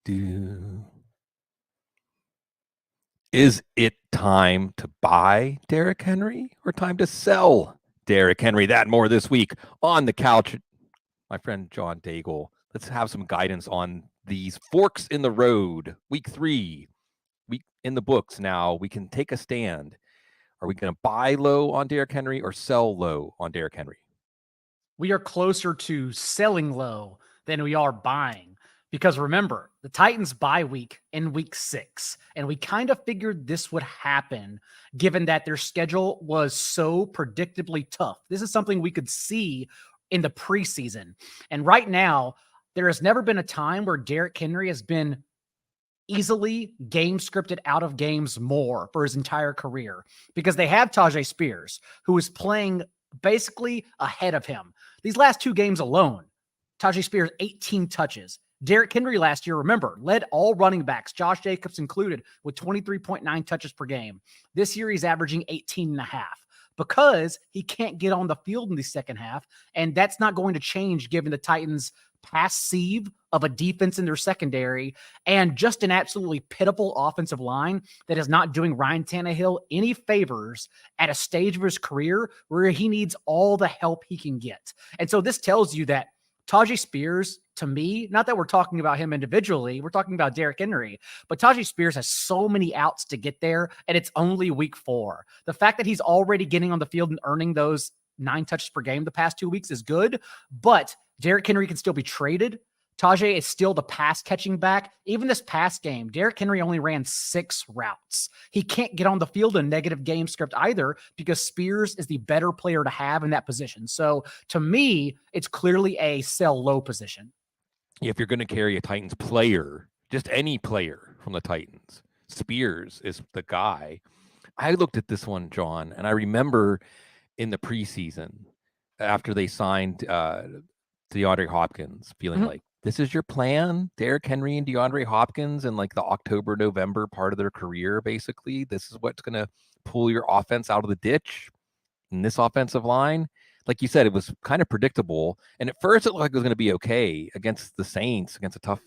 do. Is it time to buy Derrick Henry or time to sell Derrick Henry? That and more this week on the couch. My friend John Daigle. Let's have some guidance on these forks in the road. Week 3, week in the books now. We can take a stand. Are we going to buy low on Derrick Henry or sell low on Derrick Henry? We are closer to selling low than we are buying. Because remember, the Titans bye week in week 6, and we kind of figured this would happen given that their schedule was so predictably tough. This is something we could see in the preseason. And right now, there has never been a time where Derrick Henry has been easily game scripted out of games more for his entire career because they have Tajay Spears, who is playing basically ahead of him. These last 2 games alone, Tajay Spears, 18 touches. Derrick Henry last year, remember, led all running backs, Josh Jacobs included, with 23.9 touches per game. This year, he's averaging 18.5 because he can't get on the field in the second half, and that's not going to change given the Titans' pass sieve of a defense in their secondary and just an absolutely pitiful offensive line that is not doing Ryan Tannehill any favors at a stage of his career where he needs all the help he can get. And so this tells you that Tajay Spears, to me, not that we're talking about him individually, we're talking about Derrick Henry, but Tajay Spears has so many outs to get there, and it's only week 4. The fact that he's already getting on the field and earning those 9 touches per game the past 2 weeks is good, but Derrick Henry can still be traded. Tajay is still the pass catching back. Even this past game, Derrick Henry only ran 6 routes. He can't get on the field in negative game script either because Spears is the better player to have in that position. So to me, it's clearly a sell low position. If you're going to carry a Titans player, just any player from the Titans, Spears is the guy. I looked at this one, John, and I remember in the preseason after they signed DeAndre Hopkins, feeling like, this is your plan, Derrick Henry and DeAndre Hopkins in like the October, November part of their career, basically. This is what's going to pull your offense out of the ditch in this offensive line. Like you said, it was kind of predictable. And at first it looked like it was going to be okay against the Saints, against a tough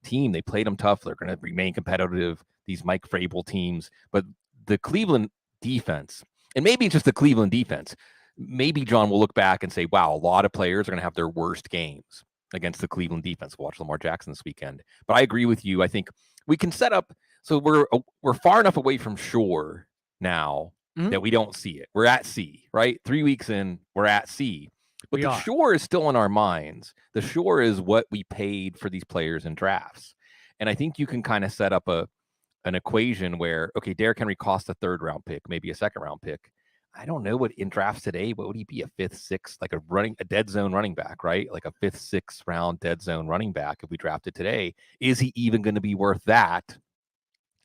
team. They played them tough. They're going to remain competitive, these Mike Vrabel teams. But the Cleveland defense, and maybe just the Cleveland defense, maybe John will look back and say, wow, a lot of players are going to have their worst games against the Cleveland defense. We'll watch Lamar Jackson this weekend. But I agree with you. I think we can set up, so we're far enough away from shore now that we don't see it. We're at sea, right? 3 weeks in, we're at sea. But the shore is still in our minds. The shore is what we paid for these players in drafts. And I think you can kind of set up an equation where, okay, Derrick Henry cost a 3rd round pick, maybe a 2nd round pick. I don't know what in drafts today, what would he be? A 5th, 6th, like a dead zone running back, right? Like a 5th, 6th round dead zone running back. If we drafted today, is he even going to be worth that?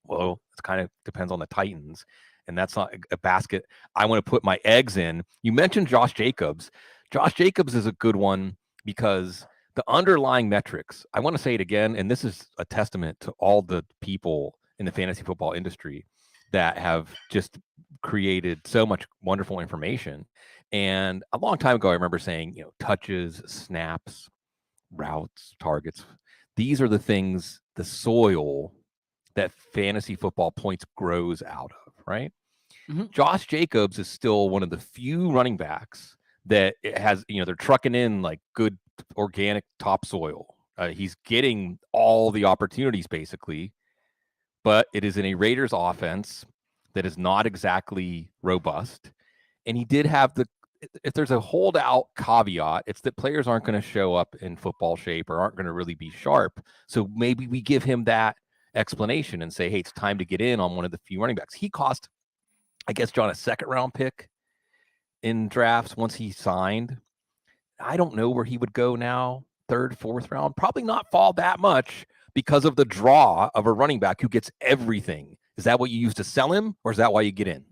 Well, it kind of depends on the Titans. And that's not a basket I want to put my eggs in. You mentioned Josh Jacobs. Josh Jacobs is a good one because the underlying metrics, I want to say it again, and this is a testament to all the people in the fantasy football industry that have just created so much wonderful information. And a long time ago, I remember saying, touches, snaps, routes, targets. These are the things, the soil that fantasy football points grows out of, right? Josh Jacobs is still one of the few running backs that it has, they're trucking in like good organic topsoil. He's getting all the opportunities basically, but it is in a Raiders offense that is not exactly robust. And he did have if there's a holdout caveat, it's that players aren't going to show up in football shape or aren't going to really be sharp. So maybe we give him that explanation and say, hey, it's time to get in on one of the few running backs. He cost, I guess, John, a 2nd round pick in drafts once he signed. I don't know where he would go now. 3rd, 4th round, probably not fall that much because of the draw of a running back who gets everything. Is that what you use to sell him, or is that why you get in?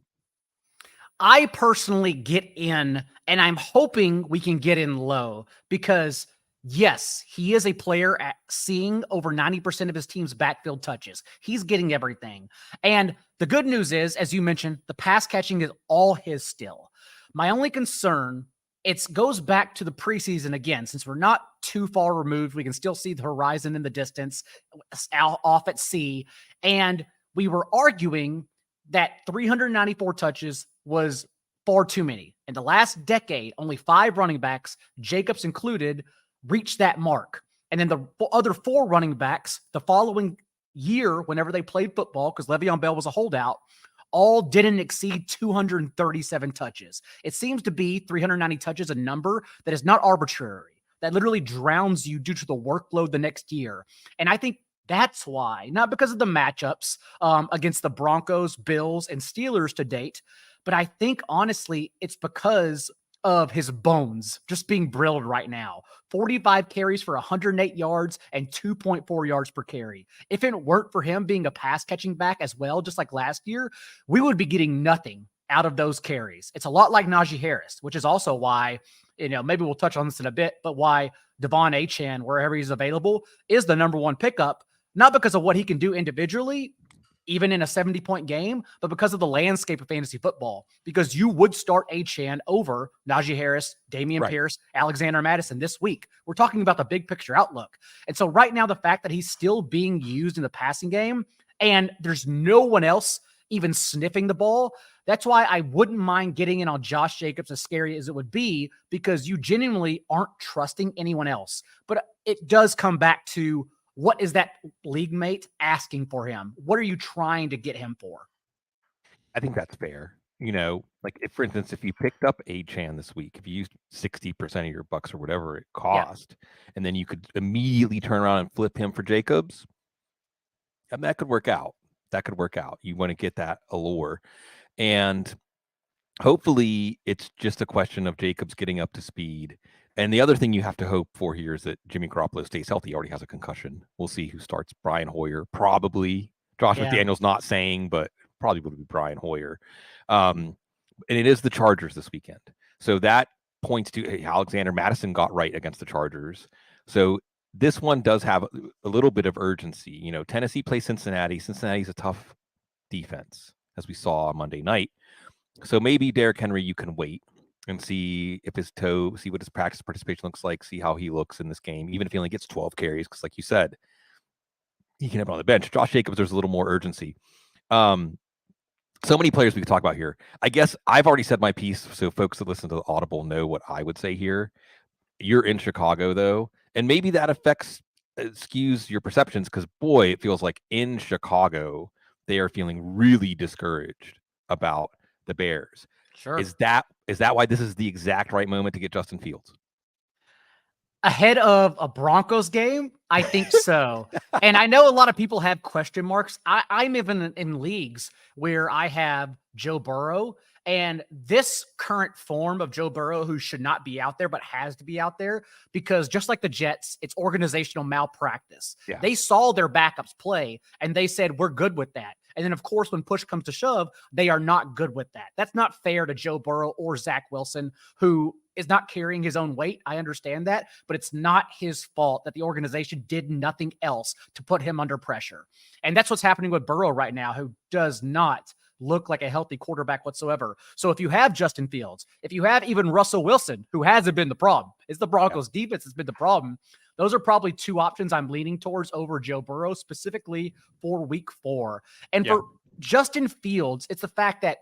I personally get in, and I'm hoping we can get in low because, yes, he is a player at seeing over 90% of his team's backfield touches. He's getting everything. And the good news is, as you mentioned, the pass catching is all his still. My only concern it goes back to the preseason again. Since we're not too far removed, we can still see the horizon in the distance off at sea. And we were arguing that 394 touches was far too many. In the last decade, only 5 running backs, Jacobs included, reached that mark. And then the other 4 running backs the following year, whenever they played football, because Le'Veon Bell was a holdout, all didn't exceed 237 touches. It seems to be 390 touches, a number that is not arbitrary, that literally drowns you due to the workload the next year. And I think that's why, not because of the matchups against the Broncos, Bills, and Steelers to date, but I think honestly, it's because of his bones just being drilled right now. 45 carries for 108 yards and 2.4 yards per carry. If it weren't for him being a pass catching back as well, just like last year, we would be getting nothing out of those carries. It's a lot like Najee Harris, which is also why, maybe we'll touch on this in a bit, but why Devon Achane, wherever he's available, is the number 1 pickup, not because of what he can do individually, even in a 70-point game, but because of the landscape of fantasy football, because you would start Achane over Najee Harris, Dameon Pierce, Alexander Madison this week. We're talking about the big picture outlook. And so right now, the fact that he's still being used in the passing game and there's no one else even sniffing the ball, that's why I wouldn't mind getting in on Josh Jacobs, as scary as it would be, because you genuinely aren't trusting anyone else. But it does come back to, what is that league mate asking for him? What are you trying to get him for? I think that's fair. Like if, for instance, if you picked up Achane this week, if you used 60% of your bucks or whatever it cost, and then you could immediately turn around and flip him for Jacobs, and that could work out. You want to get that allure. And hopefully it's just a question of Jacobs getting up to speed. And the other thing you have to hope for here is that Jimmy Garoppolo stays healthy. He already has a concussion. We'll see who starts. Brian Hoyer, probably. Josh McDaniels not saying, but probably would be Brian Hoyer. And it is the Chargers this weekend. So that points to Alexander Madison got right against the Chargers. So this one does have a little bit of urgency. Tennessee plays Cincinnati. Cincinnati's a tough defense, as we saw on Monday night. So maybe Derrick Henry, you can wait and see if his toe, see what his practice participation looks like, see how he looks in this game, even if he only gets 12 carries, because like you said, he can have it on the bench. Josh Jacobs, there's a little more urgency. So many players we could talk about here. I guess I've already said my piece, so folks that listen to the Audible know what I would say here. You're in Chicago, though, and maybe that skews your perceptions, because, boy, it feels like in Chicago, they are feeling really discouraged about the Bears. Sure. Is that why this is the exact right moment to get Justin Fields? Ahead of a Broncos game? I think so. And I know a lot of people have question marks. I'm even in leagues where I have Joe Burrow, and this current form of Joe Burrow, who should not be out there, but has to be out there, because just like the Jets, it's organizational malpractice. Yeah. They saw their backups play, and they said, we're good with that. And then, of course, when push comes to shove, they are not good with that. That's not fair to Joe Burrow or Zach Wilson, who is not carrying his own weight. I understand that, but it's not his fault that the organization did nothing else to put him under pressure. And that's what's happening with Burrow right now, who does not look like a healthy quarterback whatsoever. So if you have Justin Fields, if you have even Russell Wilson, who hasn't been the problem, it's the Broncos defense that's been the problem. Those are probably 2 options I'm leaning towards over Joe Burrow, specifically for week 4. And for Justin Fields, it's the fact that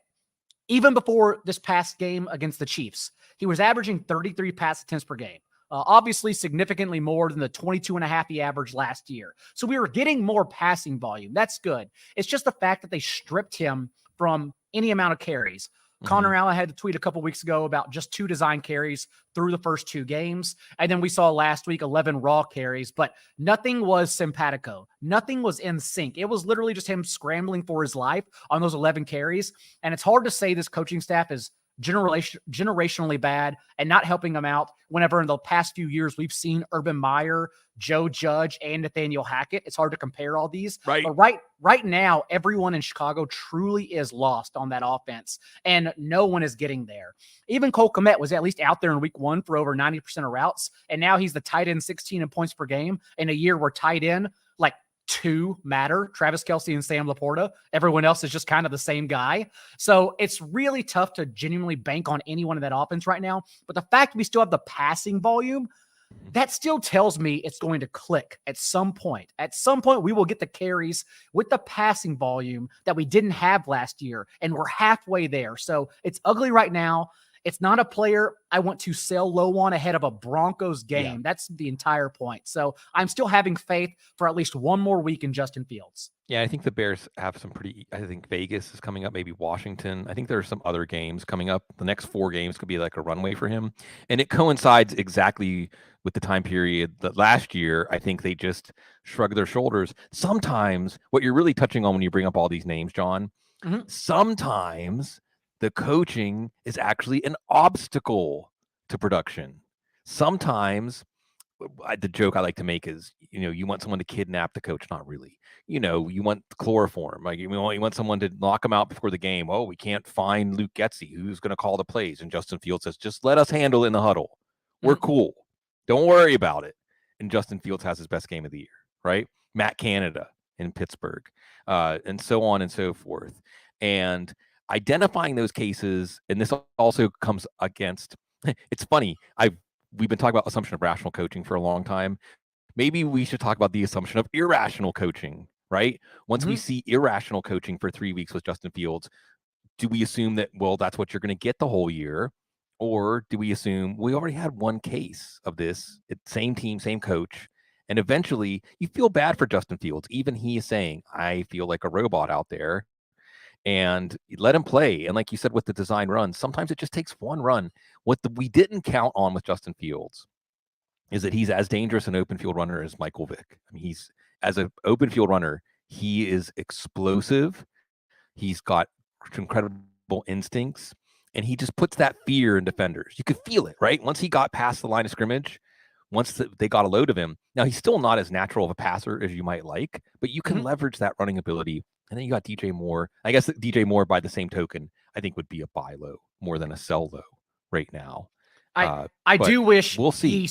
even before this past game against the Chiefs, he was averaging 33 pass attempts per game. Obviously significantly more than the 22.5 he averaged last year. So we were getting more passing volume. That's good. It's just the fact that they stripped him from any amount of carries. Connor Allen had to tweet a couple weeks ago about just 2 design carries through the first 2 games. And then we saw last week 11 raw carries, but nothing was simpatico. Nothing was in sync. It was literally just him scrambling for his life on those 11 carries. And it's hard to say this coaching staff is generationally bad and not helping him out whenever in the past few years we've seen Urban Meyer, Joe Judge, and Nathaniel Hackett. It's hard to compare all these. Right. But right now, everyone in Chicago truly is lost on that offense, and no one is getting there. Even Cole Kmet was at least out there in week 1 for over 90% of routes, and now he's the tight end 16 in points per game in a year where tight end, like two matter, Travis Kelce and Sam Laporta. Everyone else is just kind of the same guy. So it's really tough to genuinely bank on anyone in that offense right now. But the fact we still have the passing volume, that still tells me it's going to click at some point. At some point, we will get the carries with the passing volume that we didn't have last year, and we're halfway there. So it's ugly right now. It's not a player I want to sell low on ahead of a Broncos game. Yeah. That's the entire point. So I'm still having faith for at least one more week in Justin Fields. Yeah, I think the Bears have some I think Vegas is coming up, maybe Washington. I think there are some other games coming up. The next 4 games could be like a runway for him. And it coincides exactly with the time period that last year, I think they just shrugged their shoulders. Sometimes what you're really touching on when you bring up all these names, John, sometimes the coaching is actually an obstacle to production. Sometimes the joke I like to make is, you want someone to kidnap the coach. Not really. You want chloroform. Like you want someone to knock him out before the game. Oh, we can't find Luke Getsy. Who's going to call the plays? And Justin Fields says, just let us handle it in the huddle. We're cool. Don't worry about it. And Justin Fields has his best game of the year, right? Matt Canada in Pittsburgh, and so on and so forth. And identifying those cases, and this also comes against, it's funny, we've been talking about assumption of rational coaching for a long time. Maybe we should talk about the assumption of irrational coaching, right? Once we see irrational coaching for 3 weeks with Justin Fields, do we assume that, well, that's what you're going to get the whole year? Or do we assume we already had one case of this, same team, same coach, and eventually you feel bad for Justin Fields. Even he is saying, I feel like a robot out there. And let him play. And like you said, with the design runs, sometimes it just takes one run. What we didn't count on with Justin Fields is that he's as dangerous an open field runner as Michael Vick. I mean, he's as an open field runner, he is explosive. He's got incredible instincts, and he just puts that fear in defenders. You could feel it, right? Once he got past the line of scrimmage, once they got a load of him. Now, he's still not as natural of a passer as you might like, but you can leverage that running ability. And then you got DJ Moore. I guess DJ Moore, by the same token, I think would be a buy low more than a sell low right now. I do wish we'll see.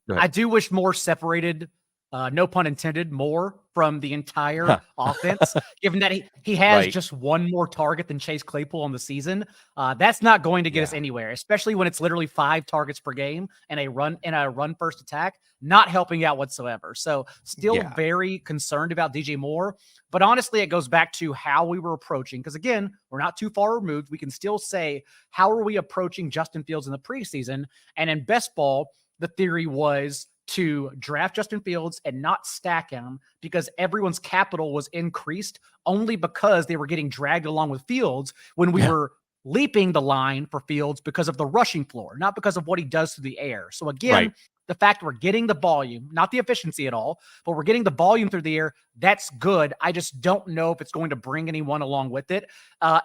I do wish Moore separated, no pun intended, more from the entire offense, given that he has just one more target than Chase Claypool on the season. That's not going to get us anywhere, especially when it's literally 5 targets per game and a run first attack, not helping out whatsoever. So still very concerned about DJ Moore. But honestly, it goes back to how we were approaching, because again, we're not too far removed. We can still say, how are we approaching Justin Fields in the preseason? And in best ball, the theory was to draft Justin Fields and not stack him because everyone's capital was increased only because they were getting dragged along with Fields when we were leaping the line for Fields because of the rushing floor, not because of what he does through the air. So again, the fact we're getting the volume, not the efficiency at all, but we're getting the volume through the air, that's good. I just don't know if it's going to bring anyone along with it.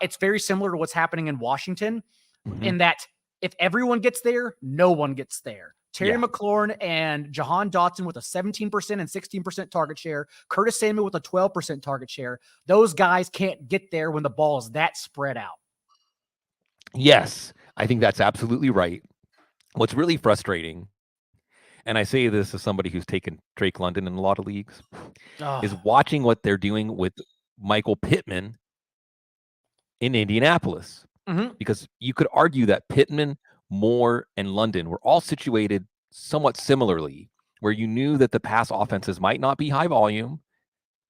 It's very similar to what's happening in Washington in that if everyone gets there, no one gets there. Terry McLaurin and Jahan Dotson with a 17% and 16% target share. Curtis Samuel with a 12% target share. Those guys can't get there when the ball is that spread out. Yes, I think that's absolutely right. What's really frustrating, and I say this as somebody who's taken Drake London in a lot of leagues, is watching what they're doing with Michael Pittman in Indianapolis. Because you could argue that Pittman, Moore, and London were all situated somewhat similarly, where you knew that the pass offenses might not be high volume.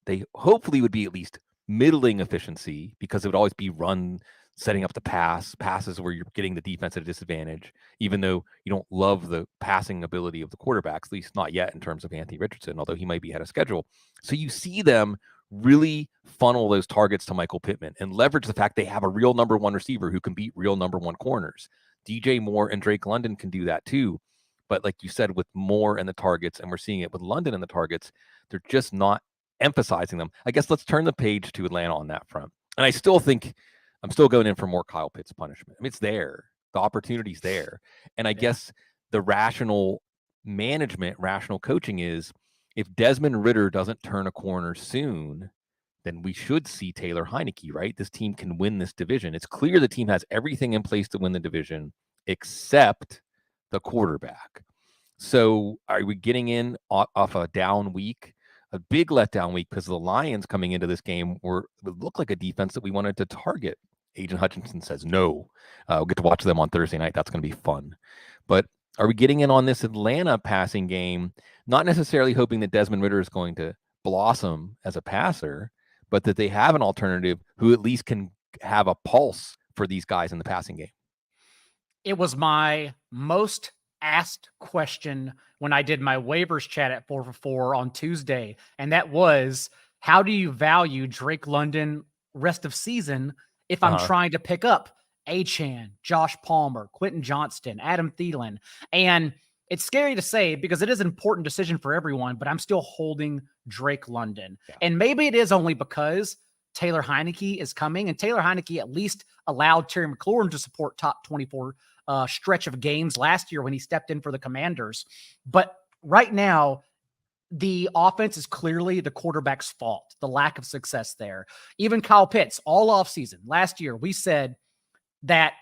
They hopefully would be at least middling efficiency because it would always be run, setting up the passes where you're getting the defense at a disadvantage, even though you don't love the passing ability of the quarterbacks, at least not yet in terms of Anthony Richardson, although he might be ahead of schedule. So you see them really funnel those targets to Michael Pittman and leverage the fact they have a real number 1 receiver who can beat real number 1 corners. DJ Moore and Drake London can do that too. But like you said, with Moore and the targets, and we're seeing it with London and the targets, they're just not emphasizing them. I guess let's turn the page to Atlanta on that front. And I still think I'm still going in for more Kyle Pitts punishment. I mean, it's there. The opportunity's there. And I guess the rational management, rational coaching is if Desmond Ridder doesn't turn a corner soon, then we should see Taylor Heineke, right? This team can win this division. It's clear the team has everything in place to win the division except the quarterback. So are we getting in off a down week a big letdown week because the Lions coming into this game looked like a defense that we wanted to target. Agent Hutchinson says no. We'll get to watch them on Thursday night. That's going to be fun. But are we getting in on this Atlanta passing game, not necessarily hoping that Desmond Ridder is going to blossom as a passer, but that they have an alternative who at least can have a pulse for these guys in the passing game? It was my most asked question when I did my waivers chat at 4 for 4 on Tuesday. And that was, how do you value Drake London rest of season if I'm trying to pick up Achane, Josh Palmer, Quentin Johnston, Adam Thielen? And it's scary to say because it is an important decision for everyone, but I'm still holding Drake London. Yeah. And maybe it is only because Taylor Heineke is coming, and Taylor Heineke at least allowed Terry McLaurin to support top 24 stretch of games last year when he stepped in for the Commanders. But right now, the offense is clearly the quarterback's fault, the lack of success there. Even Kyle Pitts, all offseason, last year, we said that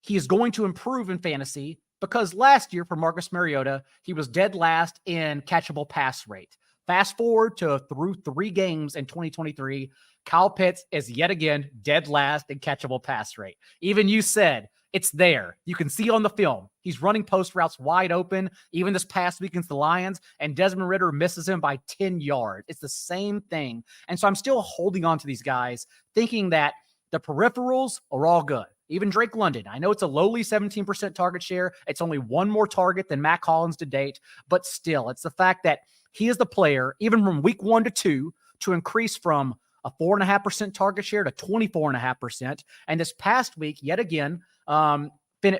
he is going to improve in fantasy because last year for Marcus Mariota, he was dead last in catchable pass rate. Fast forward to through 3 games in 2023, Kyle Pitts is yet again dead last in catchable pass rate. Even you said, it's there. You can see on the film. He's running post routes wide open, even this past week against the Lions, and Desmond Ridder misses him by 10 yards. It's the same thing. And so I'm still holding on to these guys, thinking that the peripherals are all good. Even Drake London. I know it's a lowly 17% target share. It's only one more target than Matt Collins to date, but still, it's the fact that he is the player, even from week 1 to 2, to increase from a 4.5% target share to 24.5%. And this past week, yet again,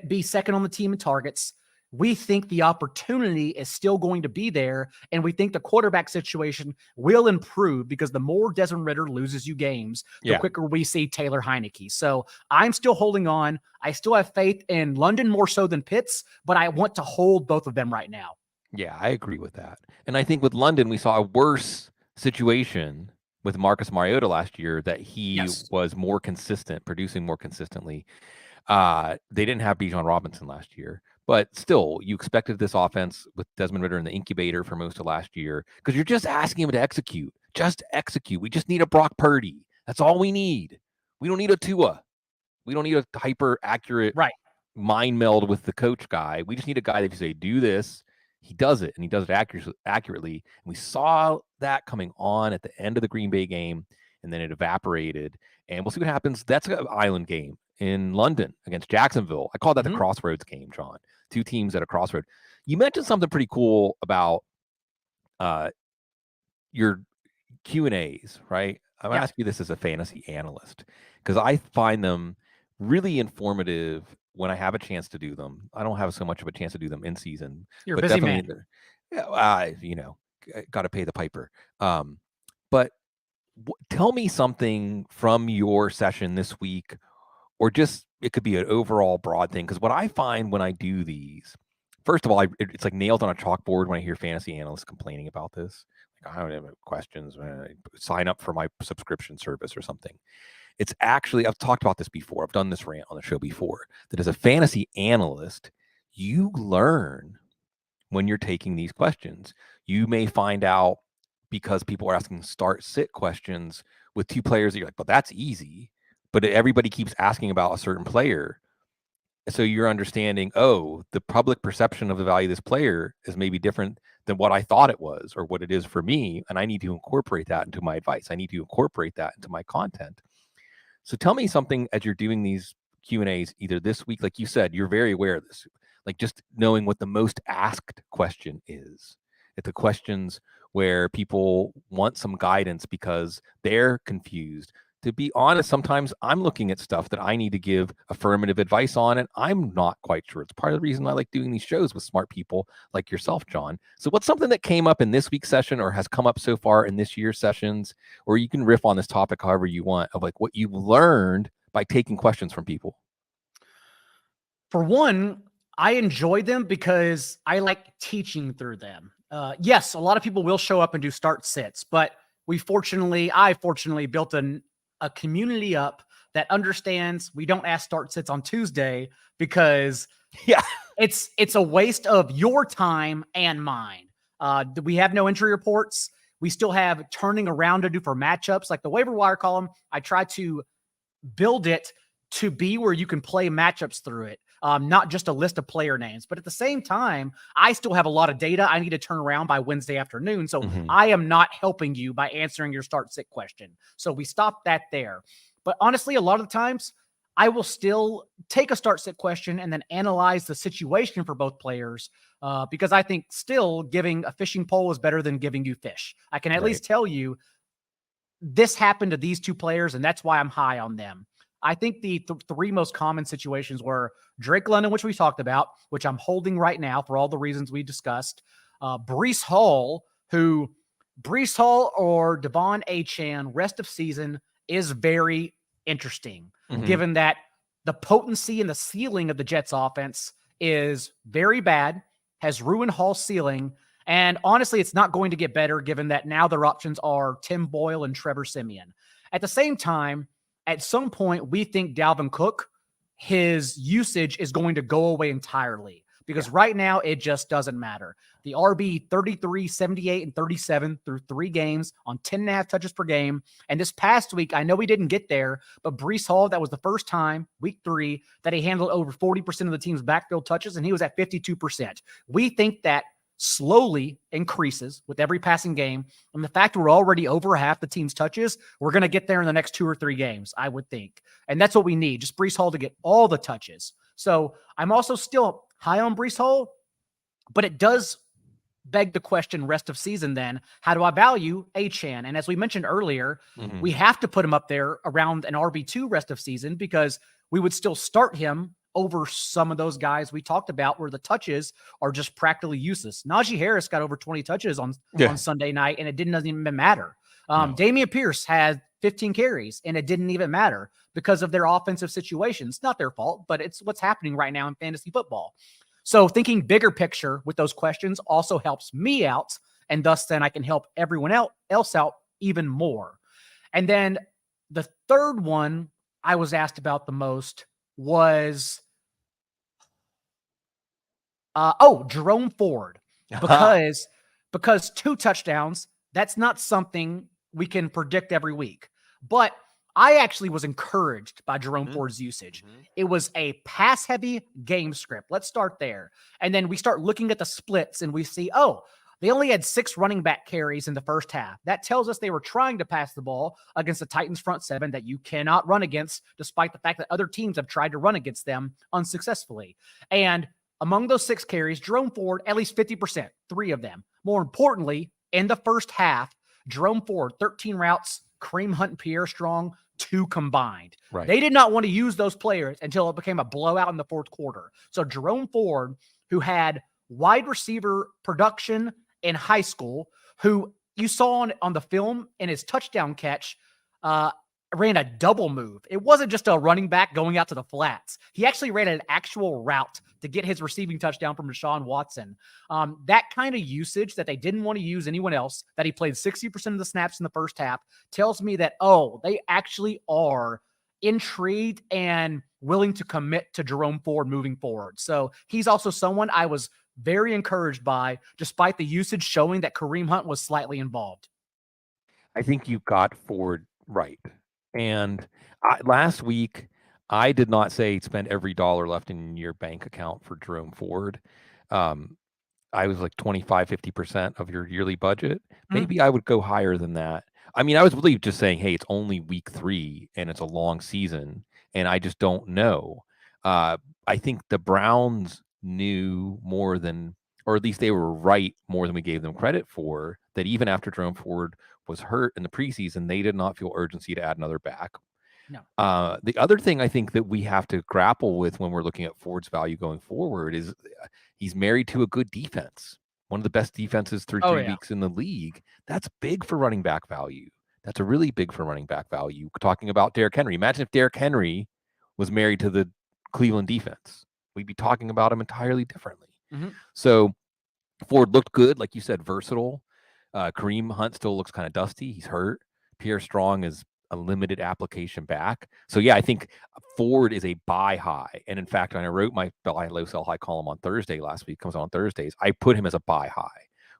be second on the team in targets. We think the opportunity is still going to be there, and we think the quarterback situation will improve because the more Desmond Ridder loses you games, the quicker we see Taylor Heineke. So I'm still holding on. I still have faith in London more so than Pitts, but I want to hold both of them right now. Yeah, I agree with that. And I think with London, we saw a worse situation with Marcus Mariota last year, that he was more consistent, producing more consistently. They didn't have Bijan Robinson last year, but still, you expected this offense with Desmond Ridder in the incubator for most of last year because you're just asking him to execute. Just execute. We just need a Brock Purdy. That's all we need. We don't need a Tua. We don't need a hyper accurate mind meld with the coach guy. We just need a guy that if you say, do this, he does it, and he does it accurately. And we saw that coming on at the end of the Green Bay game, and then it evaporated. And we'll see what happens. That's an island game in London against Jacksonville. I call that the crossroads game, John. 2 teams at a crossroad. You mentioned something pretty cool about your Q&As, right? I'm going to ask you this as a fantasy analyst because I find them really informative when I have a chance to do them. I don't have so much of a chance to do them in season. You're a busy man. Got to pay the piper. But tell me something from your session this week, or just it could be an overall broad thing. Because what I find when I do these, first of all, it's like nailed on a chalkboard when I hear fantasy analysts complaining about this. Like, I don't have questions. Sign up for my subscription service or something. It's actually, I've talked about this before. I've done this rant on the show before, that as a fantasy analyst, you learn when you're taking these questions. You may find out because people are asking start-sit questions with 2 players that you're like, well, that's easy. But everybody keeps asking about a certain player. So you're understanding, the public perception of the value of this player is maybe different than what I thought it was or what it is for me. And I need to incorporate that into my advice. I need to incorporate that into my content. So tell me something as you're doing these Q&As, either this week, like you said, you're very aware of this, like just knowing what the most asked question is. It's the questions where people want some guidance because they're confused. To be honest, sometimes I'm looking at stuff that I need to give affirmative advice on, and I'm not quite sure. It's part of the reason I like doing these shows with smart people like yourself, John. So what's something that came up in this week's session or has come up so far in this year's sessions, or you can riff on this topic however you want, of like what you've learned by taking questions from people? For one, I enjoy them because I like teaching through them. Yes, a lot of people will show up and do start sits, but I fortunately built a community up that understands we don't ask start sits on Tuesday because it's a waste of your time and mine. We have no injury reports. We still have turning around to do for matchups. Like the waiver wire column, I try to build it to be where you can play matchups through it, not just a list of player names. But at the same time, I still have a lot of data I need to turn around by Wednesday afternoon. So I am not helping you by answering your start sit question. So we stopped that there. But honestly, a lot of the times, I will still take a start sit question and then analyze the situation for both players because I think still giving a fishing pole is better than giving you fish. I can at least tell you this happened to these two players, and that's why I'm high on them. I think the three most common situations were Drake London, which we talked about, which I'm holding right now for all the reasons we discussed. Breece Hall or Devon Achane rest of season is very interesting, given that the potency and the ceiling of the Jets offense is very bad, has ruined Hall's ceiling. And honestly, it's not going to get better given that now their options are Tim Boyle and Trevor Siemian. At the same time, at some point, we think Dalvin Cook, his usage is going to go away entirely because right now it just doesn't matter. The RB 33, 78, and 37 through 3 games on 10.5 touches per game. And this past week, I know we didn't get there, but Breece Hall, that was the first time, week 3, that he handled over 40% of the team's backfield touches, and he was at 52%. We think that slowly increases with every passing game. And the fact we're already over half the team's touches, we're going to get there in the next 2 or 3 games, I would think. And that's what we need, just Breece Hall to get all the touches. So I'm also still high on Breece Hall, but it does beg the question rest of season then, how do I value Achane? And as we mentioned earlier, we have to put him up there around an RB2 rest of season because we would still start him over some of those guys we talked about where the touches are just practically useless. Najee Harris got over 20 touches on Sunday night, and it doesn't even matter. Dameon Pierce had 15 carries, and it didn't even matter because of their offensive situations. Not their fault, but it's what's happening right now in fantasy football. So thinking bigger picture with those questions also helps me out, and thus then I can help everyone else out even more. And then the third one I was asked about the most was Jerome Ford, because 2 touchdowns, that's not something we can predict every week. But I actually was encouraged by Jerome Ford's usage. It was a pass-heavy game script. Let's start there. And then we start looking at the splits and we see, they only had 6 running back carries in the first half. That tells us they were trying to pass the ball against the Titans front 7 that you cannot run against, despite the fact that other teams have tried to run against them unsuccessfully. And among those 6 carries, Jerome Ford, at least 50%, 3 of them. More importantly, in the first half, Jerome Ford, 13 routes, Kareem Hunt and Pierre Strong, 2 combined. Right. They did not want to use those players until it became a blowout in the fourth quarter. So Jerome Ford, who had wide receiver production in high school, who you saw on the film in his touchdown catch, ran a double move. It wasn't just a running back going out to the flats. He actually ran an actual route to get his receiving touchdown from Deshaun Watson. That kind of usage that they didn't want to use anyone else, that he played 60% of the snaps in the first half, tells me that, they actually are intrigued and willing to commit to Jerome Ford moving forward. So he's also someone I was very encouraged by, despite the usage showing that Kareem Hunt was slightly involved. I think you got Ford right. And last week, I did not say spend every dollar left in your bank account for Jerome Ford. I was like 25, 50% of your yearly budget. Maybe I would go higher than that. I mean, I was really just saying, hey, it's only week 3 and it's a long season, and I just don't know. I think the Browns knew more than, or at least they were right more than we gave them credit for, that even after Jerome Ford was hurt in the preseason, they did not feel urgency to add another back. No. The other thing I think that we have to grapple with when we're looking at Ford's value going forward is he's married to a good defense, one of the best defenses through 3 weeks in the league. That's big for running back value. That's a really big for running back value. Talking about Derrick Henry. Imagine if Derrick Henry was married to the Cleveland defense. We'd be talking about him entirely differently. So Ford looked good, like you said, versatile. Kareem Hunt still looks kind of dusty. He's hurt. Pierre Strong is a limited application back. So yeah, I think Ford is a buy high. And in fact, when I wrote my buy low, sell high column on Thursday last week, comes on Thursdays, I put him as a buy high,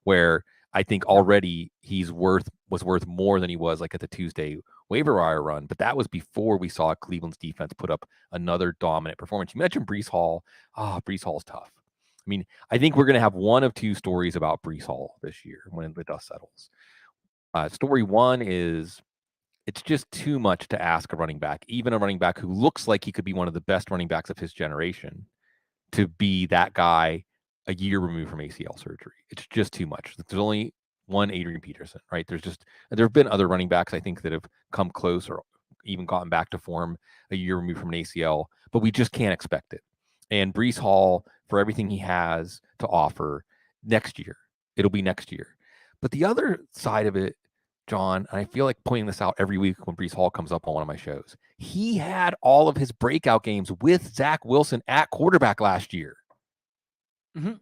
where I think already was worth more than he was like at the Tuesday waiver wire run, but that was before we saw Cleveland's defense put up another dominant performance. You mentioned Breece Hall. Breece Hall's tough. I mean, I think we're going to have one of two stories about Breece Hall this year when the dust settles. Story one is it's just too much to ask a running back, even a running back who looks like he could be one of the best running backs of his generation, to be that guy a year removed from ACL surgery. It's just too much. There's only one Adrian Peterson, right? There have been other running backs, I think, that have come close or even gotten back to form a year removed from an ACL, but we just can't expect it. And Breece Hall, for everything he has to offer next year, it'll be next year. But the other side of it, John, and I feel like pointing this out every week when Breece Hall comes up on one of my shows, he had all of his breakout games with Zach Wilson at quarterback last year. Mm-hmm.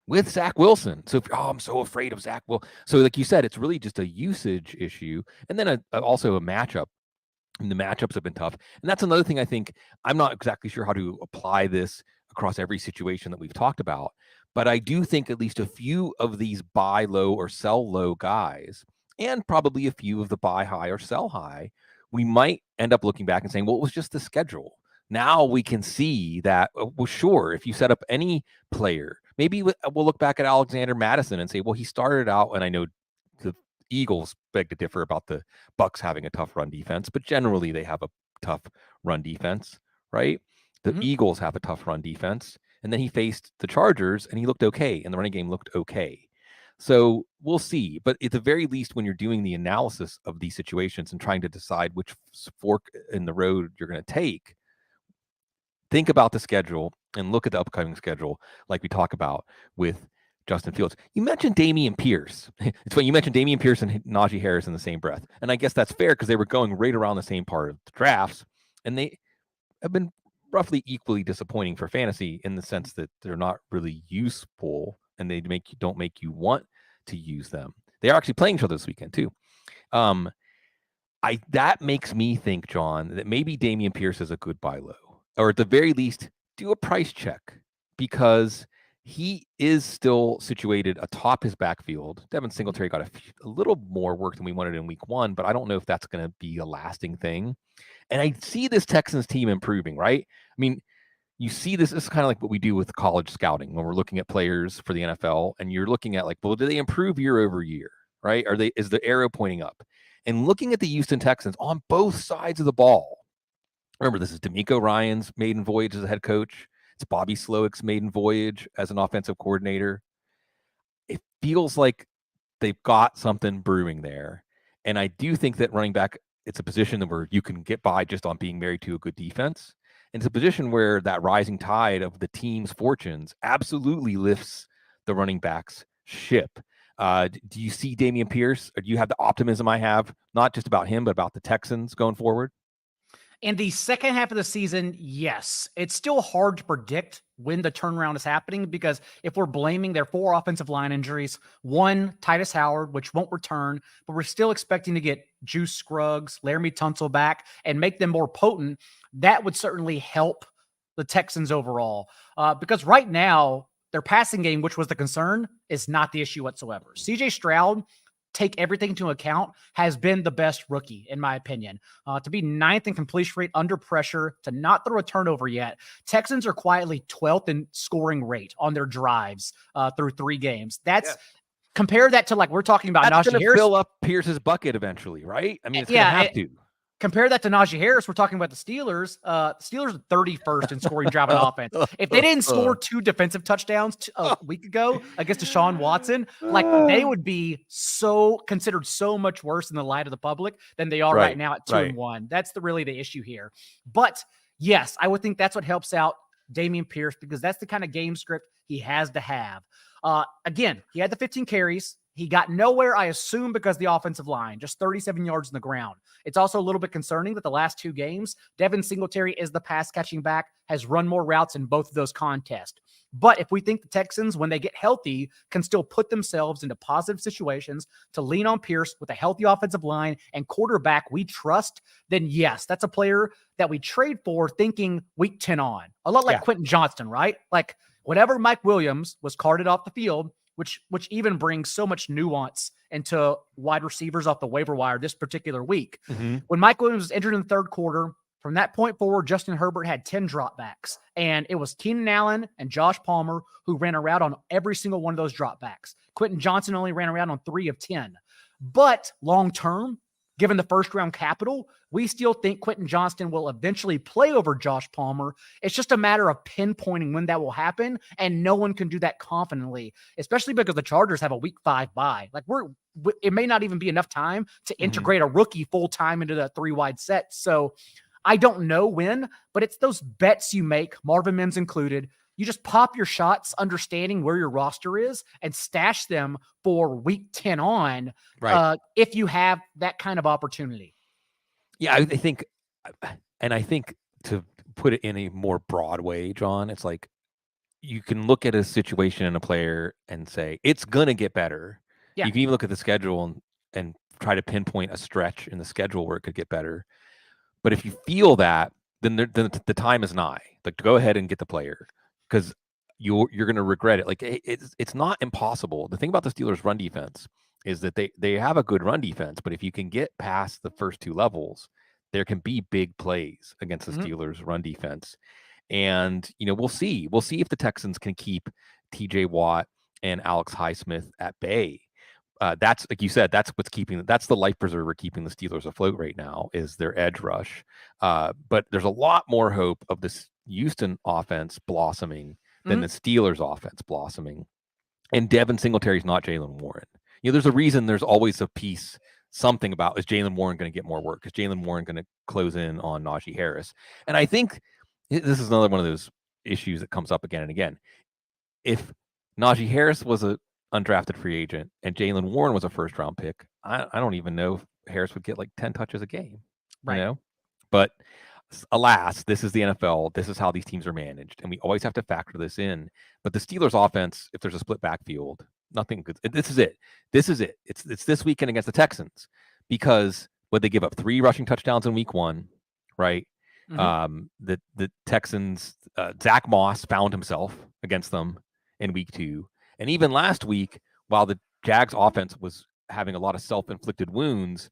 With Zach Wilson. So, I'm so afraid of Zach Wilson. So, like you said, it's really just a usage issue. And then also a matchup. And the matchups have been tough. And that's another thing I think I'm not exactly sure how to apply this across every situation that we've talked about. But I do think at least a few of these buy low or sell low guys, and probably a few of the buy high or sell high, we might end up looking back and saying, well, it was just the schedule. Now we can see that, well, sure, if you set up any player, maybe we'll look back at Alexander Madison and say, well, he started out, and I know the Eagles beg to differ about the Bucs having a tough run defense, but generally they have a tough run defense, right? The Eagles have a tough run defense, and then he faced the Chargers, and he looked okay, and the running game looked okay. So we'll see. But at the very least, when you're doing the analysis of these situations and trying to decide which fork in the road you're going to take, think about the schedule and look at the upcoming schedule like we talk about with Justin Fields. You mentioned Dameon Pierce. It's funny, you mentioned Dameon Pierce and Najee Harris in the same breath. And I guess that's fair because they were going right around the same part of the drafts. And they have been roughly equally disappointing for fantasy in the sense that they're not really useful and they don't make you want to use them. They are actually playing each other this weekend too. That makes me think, John, that maybe Dameon Pierce is a good buy low. Or at the very least, do a price check because he is still situated atop his backfield. Devin Singletary got a little more work than we wanted in week one, but I don't know if that's going to be a lasting thing. And I see this Texans team improving, right? I mean, you see this is kind of like what we do with college scouting when we're looking at players for the NFL and you're looking at like, well, do they improve year over year, right? Is the arrow pointing up? And looking at the Houston Texans on both sides of the ball, remember, this is D'Amico Ryan's maiden voyage as a head coach. It's Bobby Slowick's maiden voyage as an offensive coordinator. It feels like they've got something brewing there. And I do think that running back, it's a position where you can get by just on being married to a good defense. And it's a position where that rising tide of the team's fortunes absolutely lifts the running back's ship. Do you see Dameon Pierce? Or do you have the optimism I have, not just about him, but about the Texans going forward? In the second half of the season, yes. It's still hard to predict when the turnaround is happening because if we're blaming their 4 offensive line injuries, one, Titus Howard, which won't return, but we're still expecting to get Juice Scruggs, Laramie Tunsil back and make them more potent, that would certainly help the Texans overall. Because right now, their passing game, which was the concern, is not the issue whatsoever. CJ Stroud, take everything into account, has been the best rookie, in my opinion. To be 9th in completion rate under pressure, to not throw a turnover yet. Texans are quietly 12th in scoring rate on their drives through 3 games. Compare that to like we're talking about That's Najee Harris. Fill up Pierce's bucket eventually, right? I mean, it's going to have to. Compare that to Najee Harris. We're talking about the Steelers. The Steelers are 31st in scoring driving offense. If they didn't score 2 defensive touchdowns a week ago against Deshaun Watson, like they would be considered so much worse in the light of the public than they are right now at 2-1. That's really the issue here. But yes, I would think that's what helps out Dameon Pierce because that's the kind of game script he has to have. Again, he had the 15 carries. He got nowhere, I assume, because the offensive line, just 37 yards on the ground. It's also a little bit concerning that the last 2 games, Devin Singletary is the pass-catching back, has run more routes in both of those contests. But if we think the Texans, when they get healthy, can still put themselves into positive situations to lean on Pierce with a healthy offensive line and quarterback we trust, then yes, that's a player that we trade for thinking week 10 on. A lot like Quentin Johnston, right? Like whenever Mike Williams was carted off the field, which even brings so much nuance into wide receivers off the waiver wire this particular week. Mm-hmm. When Mike Williams was injured in the third quarter, from that point forward, Justin Herbert had 10 dropbacks, and it was Keenan Allen and Josh Palmer who ran a route on every single one of those dropbacks. Quentin Johnston only ran around on 3 of 10. But long-term, given the first-round capital, we still think Quentin Johnston will eventually play over Josh Palmer. It's just a matter of pinpointing when that will happen, and no one can do that confidently, especially because the Chargers have a week 5 bye. Like, it may not even be enough time to integrate a rookie full-time into the 3-wide set. So I don't know when, but it's those bets you make, Marvin Mims included. You just pop your shots, understanding where your roster is, and stash them for week 10 on, right? If you have that kind of opportunity. Yeah, I think to put it in a more broad way, John, it's like you can look at a situation in a player and say it's gonna get better. Yeah. You can even look at the schedule and try to pinpoint a stretch in the schedule where it could get better. But if you feel that, then the time is nigh. Like, to go ahead and get the player, because you're going to regret it. Like, it's not impossible. The thing about the Steelers' run defense is that they have a good run defense, but if you can get past the first 2 levels, there can be big plays against the Steelers' run defense. And we'll see if the Texans can keep TJ Watt and Alex Highsmith at bay. That's, like you said, that's the life preserver keeping the Steelers afloat right now, is their edge rush. But there's a lot more hope of this Houston offense blossoming than the Steelers offense blossoming. And Devin Singletary's not Jaylen Warren. There's a reason there's always a piece, something about, is Jaylen Warren going to get more work? Is Jaylen Warren going to close in on Najee Harris? And I think this is another one of those issues that comes up again and again. If Najee Harris was a undrafted free agent and Jaylen Warren was a first-round pick, I don't even know if Harris would get like 10 touches a game, right? But alas, this is the NFL. This is how these teams are managed, and we always have to factor this in. But the Steelers' offense, if there's a split backfield, nothing good. This is it. It's this weekend against the Texans, because would they give up 3 rushing touchdowns in week 1, right? The Texans, Zach Moss found himself against them in week 2. And even last week, while the Jags offense was having a lot of self-inflicted wounds,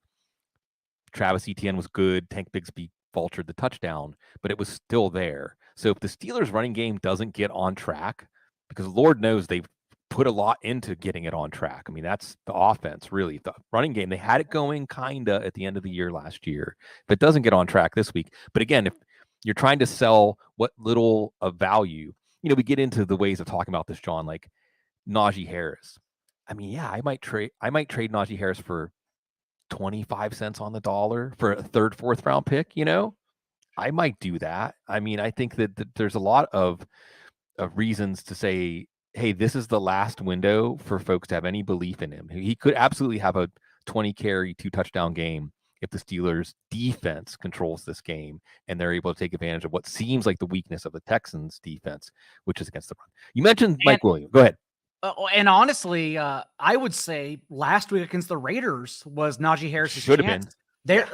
Travis Etienne was good. Tank Bigsby vultured the touchdown, but it was still there. So if the Steelers' running game doesn't get on track, because Lord knows they've put a lot into getting it on track. I mean, that's the offense, really. The running game, they had it going kind of at the end of the year last year. If it doesn't get on track this week, but again, if you're trying to sell what little of value, we get into the ways of talking about this, John, like Najee Harris. I mean, yeah, I might trade Najee Harris for 25 cents on the dollar for a 3rd, 4th round pick. I might do that. I mean, I think that there's a lot of reasons to say, hey, this is the last window for folks to have any belief in him. He could absolutely have a 20 carry, 2 touchdown game if the Steelers defense controls this game and they're able to take advantage of what seems like the weakness of the Texans defense, which is against the run. You mentioned Mike Williams. Go ahead. And honestly, I would say last week against the Raiders was Najee Harris's Should have chance. been.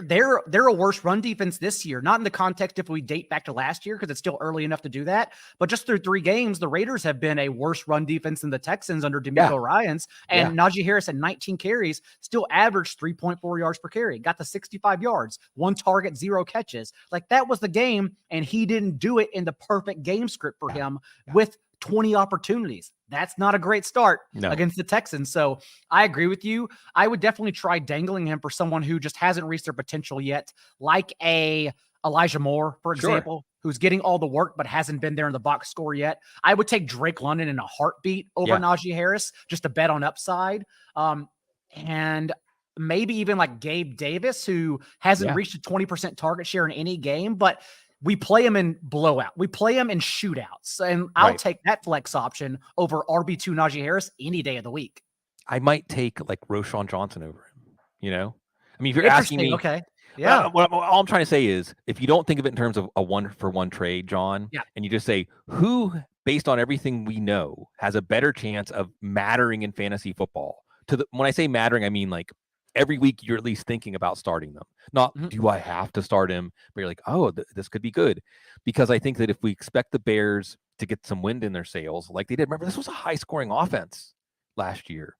They're a worse run defense this year, not in the context if we date back to last year, because it's still early enough to do that. But just through 3 games, the Raiders have been a worse run defense than the Texans under D'Amico Ryans. And Najee Harris at 19 carries still averaged 3.4 yards per carry, got to 65 yards, 1 target, 0 catches. Like, that was the game, and he didn't do it in the perfect game script for him with 20 opportunities. That's not a great start against the Texans. So I agree with you. I would definitely try dangling him for someone who just hasn't reached their potential yet, like a Elijah Moore, for example, who's getting all the work but hasn't been there in the box score yet. I would take Drake London in a heartbeat over Najee Harris, just to bet on upside. And maybe even like Gabe Davis, who hasn't reached a 20% target share in any game, but we play him in blowout. We play him in shootouts. And I'll take that flex option over RB2 Najee Harris any day of the week. I might take like Roschon Johnson over him, I mean, if you're asking me, okay. Yeah. All I'm trying to say is, if you don't think of it in terms of a 1-for-1 trade, John, and you just say, who, based on everything we know, has a better chance of mattering in fantasy football? When I say mattering, I mean like every week you're at least thinking about starting them. Not do I have to start him, but you're like, oh, this could be good. Because I think that if we expect the Bears to get some wind in their sails, like they did, remember, this was a high-scoring offense last year.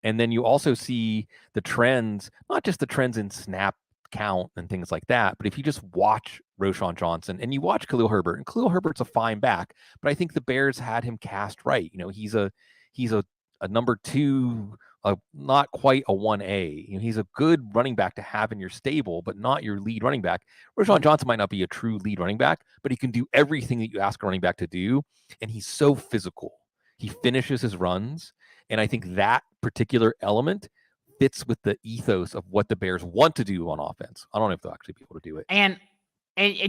And then you also see the trends, not just the trends in snap count and things like that, but if you just watch Roschon Johnson and you watch Khalil Herbert, and Khalil Herbert's a fine back, but I think the Bears had him cast right. He's a number 2, not quite a 1A. He's a good running back to have in your stable, but not your lead running back. Roschon Johnson might not be a true lead running back, but he can do everything that you ask a running back to do, and he's so physical. He finishes his runs, and I think that particular element fits with the ethos of what the Bears want to do on offense. I don't know if they'll actually be able to do it. And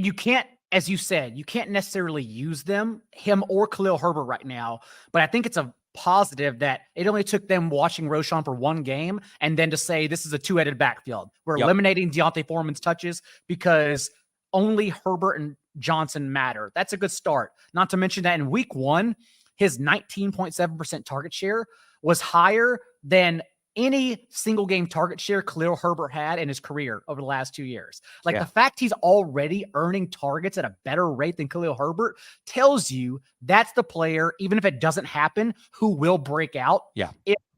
you can't, as you said, you can't necessarily use him or Khalil Herbert right now, but I think it's a positive that it only took them watching Roschon for one game and then to say this is a two-headed backfield. We're eliminating Deontay Foreman's touches because only Herbert and Johnson matter. That's a good start. Not to mention that in week 1, his 19.7% target share was higher than any single game target share Khalil Herbert had in his career over the last 2 years. Like the fact he's already earning targets at a better rate than Khalil Herbert tells you that's the player, even if it doesn't happen, who will break out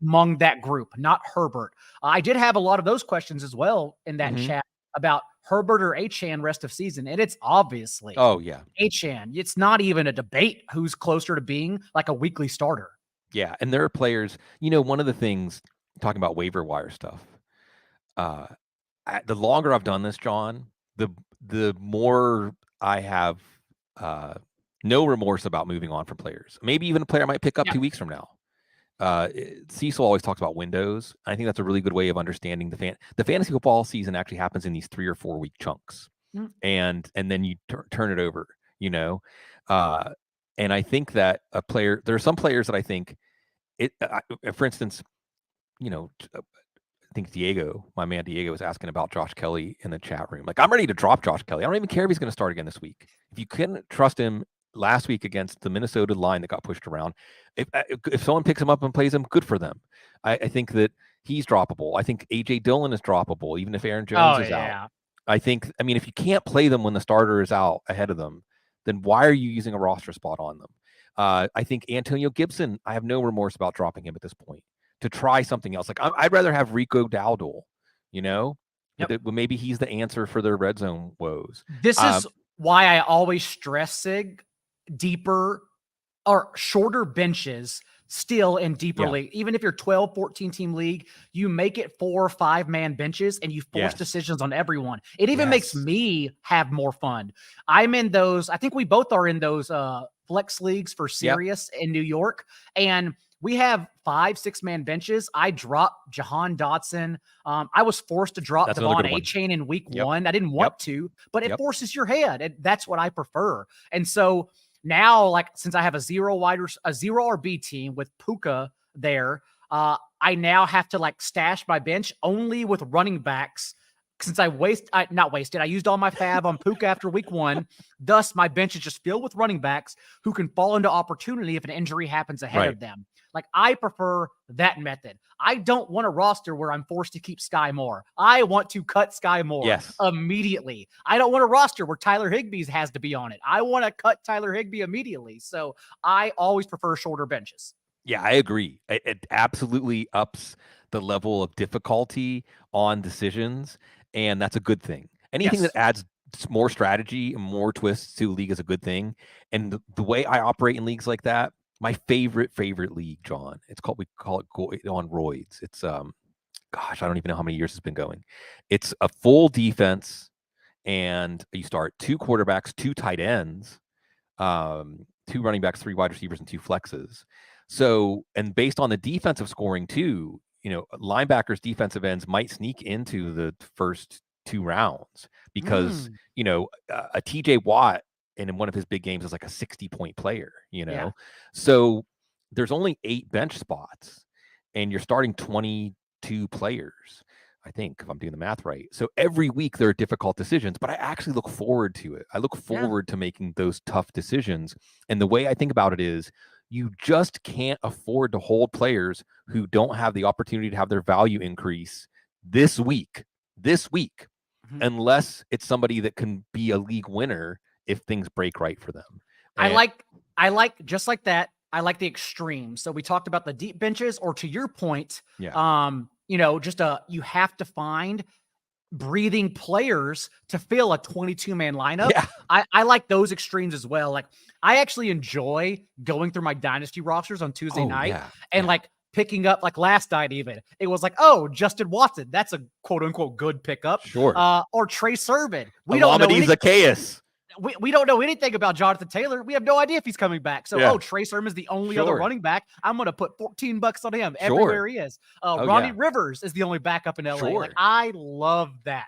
among that group, not Herbert. I did have a lot of those questions as well in that chat about Herbert or Achane rest of season. And it's obviously Achane. It's not even a debate who's closer to being like a weekly starter. Yeah. And there are players, one of the things, talking about waiver wire stuff, the longer I've done this, John, the more I have no remorse about moving on from players. Maybe even a player I might pick up 2 weeks from now. Cecil always talks about windows. I think that's a really good way of understanding the fantasy football season actually happens in these 3 or 4 week chunks, and then you turn it over. And I think that there are some players that I think for instance, I think Diego, my man Diego, was asking about Josh Kelly in the chat room. Like, I'm ready to drop Josh Kelly. I don't even care if he's going to start again this week. If you couldn't trust him last week against the Minnesota line that got pushed around, if someone picks him up and plays him, good for them. I think that he's droppable. I think A.J. Dillon is droppable, even if Aaron Jones is out. If you can't play them when the starter is out ahead of them, then why are you using a roster spot on them? I think Antonio Gibson, I have no remorse about dropping him at this point to try something else. Like, I'd rather have Rico Dowdle, maybe he's the answer for their red zone woes. This is why I always stress, Sig, deeper or shorter benches still in deeper league. Even if you're 12, 14 team league, you make it 4 or 5 man benches and you force decisions on everyone. It even makes me have more fun. I'm in those, I think we both are in those flex leagues for Sirius in New York. And we have 5, 6 man benches. I dropped Jahan Dotson. I was forced to drop Devon Achane in week 1. I didn't want to, but it forces your head. And that's what I prefer. And so now, like, since I have a zero RB team with Puka there, I now have to stash my bench only with running backs. Since I used all my fab on Puka after week 1. Thus, my bench is just filled with running backs who can fall into opportunity if an injury happens ahead of them. I prefer that method. I don't want a roster where I'm forced to keep Sky Moore. I want to cut Sky Moore immediately. I don't want a roster where Tyler Higbee has to be on it. I want to cut Tyler Higbee immediately. So I always prefer shorter benches. Yeah, I agree. It absolutely ups the level of difficulty on decisions, and that's a good thing. Anything that adds more strategy and more twists to a league is a good thing. And the way I operate in leagues like that, my favorite league, John, we call it on roids. It's I don't even know how many years it's been going. It's a full defense, and you start 2 quarterbacks, 2 tight ends, 2 running backs, 3 wide receivers, and 2 flexes. So, and based on the defensive scoring too, linebackers, defensive ends might sneak into the first 2 rounds because, a TJ Watt in one of his big games is like a 60-point player, So there's only 8 bench spots and you're starting 22 players, I think, if I'm doing the math right. So every week there are difficult decisions, but I actually look forward to it. I look forward to making those tough decisions. And the way I think about it is, you just can't afford to hold players who don't have the opportunity to have their value increase this week, unless it's somebody that can be a league winner if things break right for them. I like just like that. I like the extremes. So we talked about the deep benches, or to your point, Yeah. you have to find breathing players to fill a 22-man lineup. Yeah. I like those extremes as well. Like, I actually enjoy going through my dynasty rosters on Tuesday night and like picking up, like last night even, it was like, oh, Justin Watson, that's a quote unquote good pickup. Sure. Or Trey Sermon. We don't know Zacchaeus. We don't know anything about Jonathan Taylor. We have no idea if he's coming back. So, Trey Sermon is the only other running back. I'm going to put $14 on him everywhere he is. Ronnie Rivers is the only backup in LA. Like, I love that.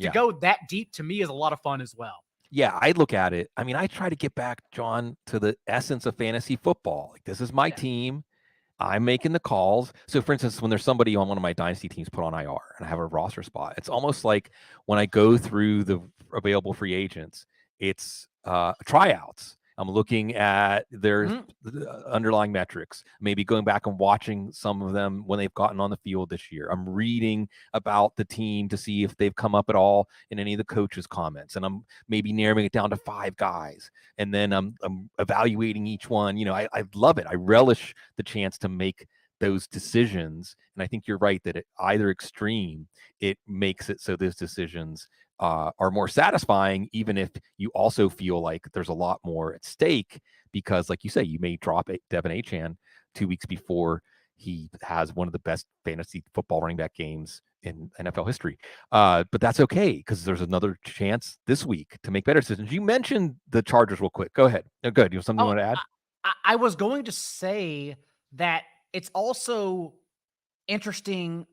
To go that deep to me is a lot of fun as well. Yeah, I look at it. I mean, I try to get back, John, to the essence of fantasy football. Like, this is my team. I'm making the calls. So, for instance, when there's somebody on one of my dynasty teams put on IR and I have a roster spot, it's almost like when I go through the available free agents, it's tryouts. I'm looking at their underlying metrics, maybe going back and watching some of them when they've gotten on the field this year. I'm reading about the team to see if they've come up at all in any of the coaches' comments, and I'm maybe narrowing it down to 5 guys. And then I'm evaluating each one. You know, I love it. I relish the chance to make those decisions. And I think you're right that at either extreme, it makes it so those decisions are more satisfying, even if you also feel like there's a lot more at stake, because like you say, you may drop Devin Achane 2 weeks before he has one of the best fantasy football running back games in NFL history. But that's okay, because there's another chance this week to make better decisions. You mentioned the Chargers real quick. Go ahead. Oh, good. You have something you want to add? I was going to say that it's also interesting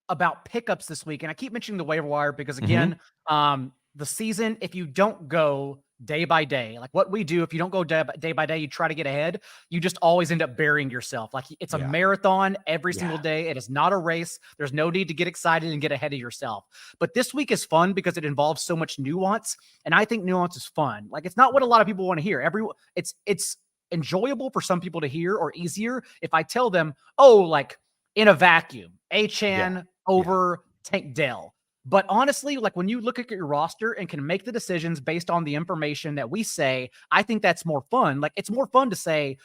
about pickups this week. And I keep mentioning the waiver wire because, again, the season, if you don't go day by day, like what we do, if you don't go day by day, you try to get ahead, you just always end up burying yourself. Like, it's a marathon every single day. It is not a race. There's no need to get excited and get ahead of yourself. But this week is fun because it involves so much nuance. And I think nuance is fun. Like, it's not what a lot of people want to hear. It's enjoyable for some people to hear, or easier if I tell them, oh, like in a vacuum, Achane over Tank Dell. But honestly, like, when you look at your roster and can make the decisions based on the information that we say, I think that's more fun. Like, it's more fun to say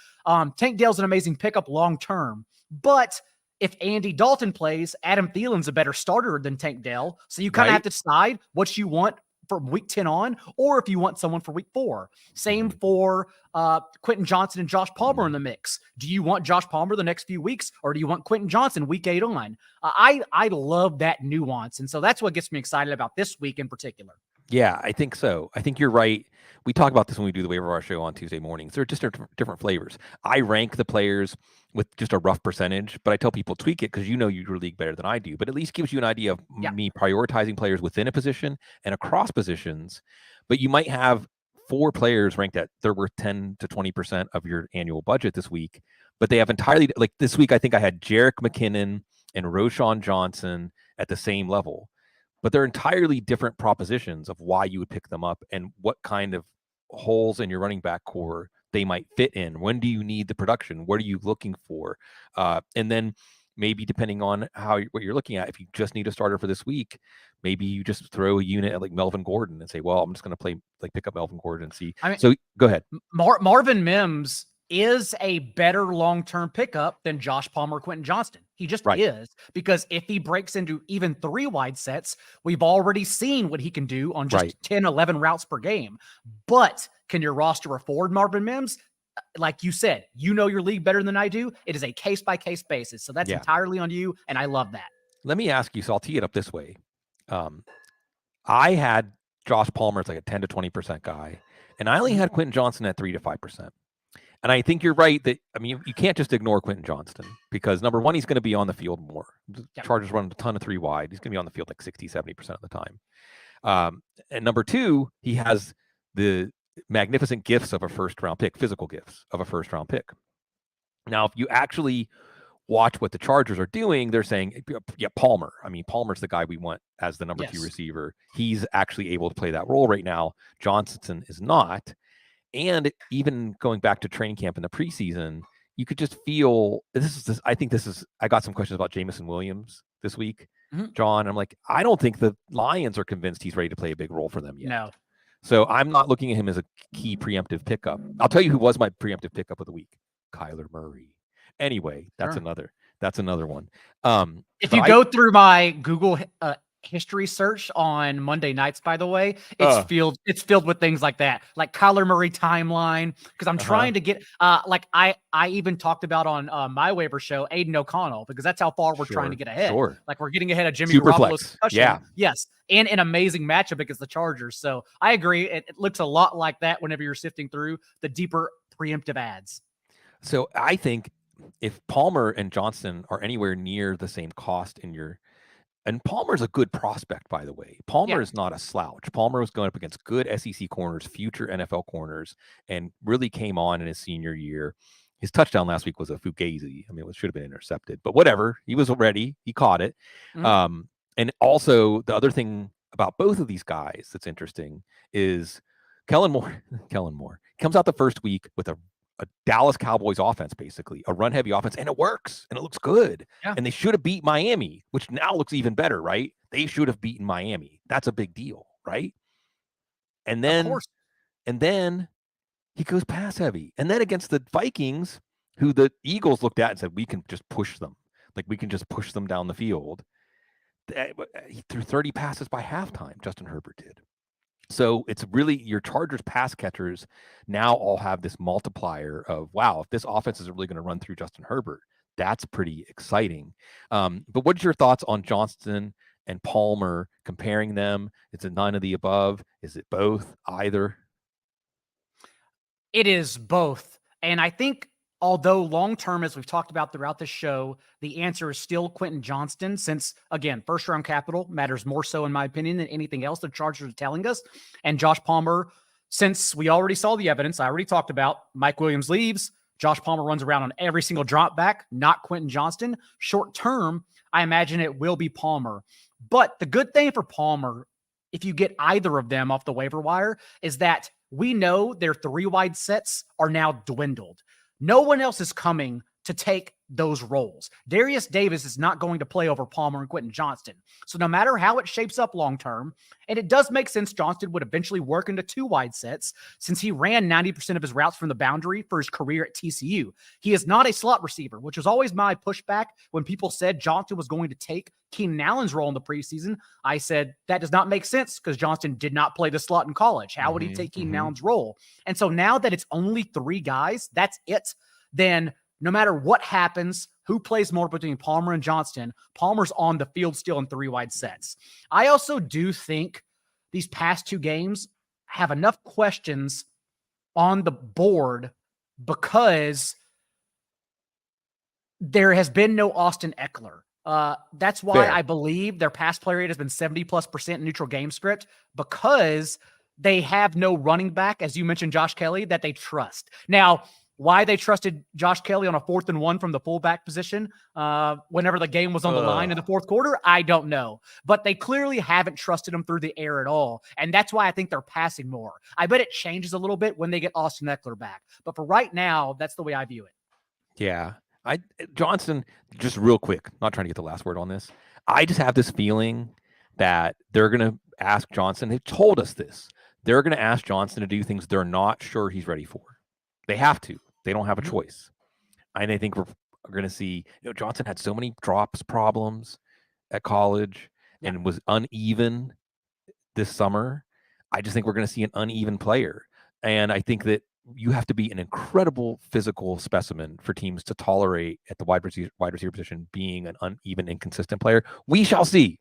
Tank Dell's an amazing pickup long-term, but if Andy Dalton plays, Adam Thielen's a better starter than Tank Dell. So you kind of have to decide what you want from week 10 on, or if you want someone for week 4. Same for Quentin Johnston and Josh Palmer in the mix. Do you want Josh Palmer the next few weeks, or do you want Quentin Johnston week 8 on? I love that nuance. And so that's what gets me excited about this week in particular. Yeah, I think so. I think you're right. We talk about this when we do the waiver wire show on Tuesday mornings. They're just different flavors. I rank the players with just a rough percentage, but I tell people tweak it because you know your league better than I do. But at least gives you an idea of me prioritizing players within a position and across positions. But you might have 4 players ranked at they're worth 10 to 20% of your annual budget this week, but they have entirely, like this week, I think I had Jerick McKinnon and Roschon Johnson at the same level. But they're entirely different propositions of why you would pick them up and what kind of holes in your running back core they might fit in. When do you need the production? What are you looking for? And then maybe depending on what you're looking at, if you just need a starter for this week, maybe you just throw a unit at like Melvin Gordon and say, well, I'm just going to pick up Melvin Gordon and see. So go ahead. Marvin Mims is a better long-term pickup than Josh Palmer, Quentin Johnston. He just is, because if he breaks into even 3 wide sets, we've already seen what he can do on just 10, 11 routes per game. But can your roster afford Marvin Mims? Like you said, you know your league better than I do. It is a case-by-case basis. So that's entirely on you, and I love that. Let me ask you, so I'll tee it up this way. I had Josh Palmer as like a 10 to 20% guy, and I only had Quentin Johnston at 3 to 5%. And I think you're right that, I mean, you can't just ignore Quentin Johnston because, number one, he's going to be on the field more. The Chargers run a ton of 3 wide. He's going to be on the field like 60, 70% of the time. And number 2, he has the magnificent gifts of a first-round pick, physical gifts of a first-round pick. Now, if you actually watch what the Chargers are doing, they're saying, Palmer. I mean, Palmer's the guy we want as the number 2 receiver. He's actually able to play that role right now. Johnston is not. And even going back to training camp in the preseason, you could just feel I got some questions about Jameson Williams this week, John. I'm like, I don't think the Lions are convinced he's ready to play a big role for them yet. No. So I'm not looking at him as a key preemptive pickup. I'll tell you who was my preemptive pickup of the week. Kyler Murray. Anyway, that's Sure. another one. If But you go through my Google history search on Monday nights, by the way, it's filled with things like that, like Kyler Murray timeline. Because I'm trying to get like I even talked about on my waiver show Aiden O'Connell, because that's how far we're trying to get ahead. Sure. Like we're getting ahead of Jimmy Super Garoppolo's flex. concussion. Yeah. Yes, and an amazing matchup against the Chargers. So I agree. It looks a lot like that whenever you're sifting through the deeper preemptive ads. So I think if Palmer and Johnston are anywhere near the same cost and Palmer's a good prospect, by the way. Palmer is not a slouch. Palmer was going up against good SEC corners, future NFL corners, and really came on in his senior year. His touchdown last week was a fugazi. I mean, it should have been intercepted, but whatever. He was ready. He caught it. And also, the other thing about both of these guys that's interesting is Kellen Moore comes out the first week with a Dallas Cowboys offense, basically a run-heavy offense, and it works, and it looks good. Yeah. And they should have beat Miami, which now looks even better, right? They should have beaten Miami. That's a big deal, right? And then he goes pass heavy. And then against the Vikings, who the Eagles looked at and said, we can just push them. Like, we can just push them down the field. He threw 30 passes by halftime, Justin Herbert did. So it's really your Chargers pass catchers now all have this multiplier of, wow, if this offense is really going to run through Justin Herbert, that's pretty exciting. But what's your thoughts on Johnston and Palmer, comparing them? Is it none of the above? Is it both? Either? It is both. And I think although long-term, as we've talked about throughout the show, the answer is still Quentin Johnston, since, again, first-round capital matters more so, in my opinion, than anything else the Chargers are telling us. And Josh Palmer, since we already saw the evidence, I already talked about, Mike Williams leaves, Josh Palmer runs around on every single drop back, not Quentin Johnston. Short-term, I imagine it will be Palmer. But the good thing for Palmer, if you get either of them off the waiver wire, is that we know their 3-wide sets are now dwindled. No one else is coming to take those roles. Darius Davis is not going to play over Palmer and Quentin Johnston. So no matter how it shapes up long-term, and it does make sense Johnston would eventually work into 2-wide sets since he ran 90% of his routes from the boundary for his career at TCU. He is not a slot receiver, which was always my pushback when people said Johnston was going to take Keenan Allen's role in the preseason. I said that does not make sense because Johnston did not play the slot in college. How would he take Keenan Allen's role? And so now that it's only 3 guys, that's it, then no matter what happens, who plays more between Palmer and Johnston, Palmer's on the field still in 3-wide sets. I also do think these past 2 games have enough questions on the board because there has been no Austin Eckler. That's why I believe their pass play rate has been 70+% neutral game script, because they have no running back, as you mentioned, Josh Kelly, that they trust. Now, why they trusted Josh Kelly on a 4th and 1 from the fullback position whenever the game was on the line in the 4th quarter, I don't know. But they clearly haven't trusted him through the air at all. And that's why I think they're passing more. I bet it changes a little bit when they get Austin Eckler back. But for right now, that's the way I view it. Yeah. Johnston, just real quick, not trying to get the last word on this. I just have this feeling that they're going to ask Johnston. They told us this. They're going to ask Johnston to do things they're not sure he's ready for. They have to. They don't have a choice. And I think we're going to see, Johnston had so many drops problems at college and was uneven this summer. I just think we're going to see an uneven player. And I think that you have to be an incredible physical specimen for teams to tolerate at the wide receiver position being an uneven, inconsistent player. We shall see.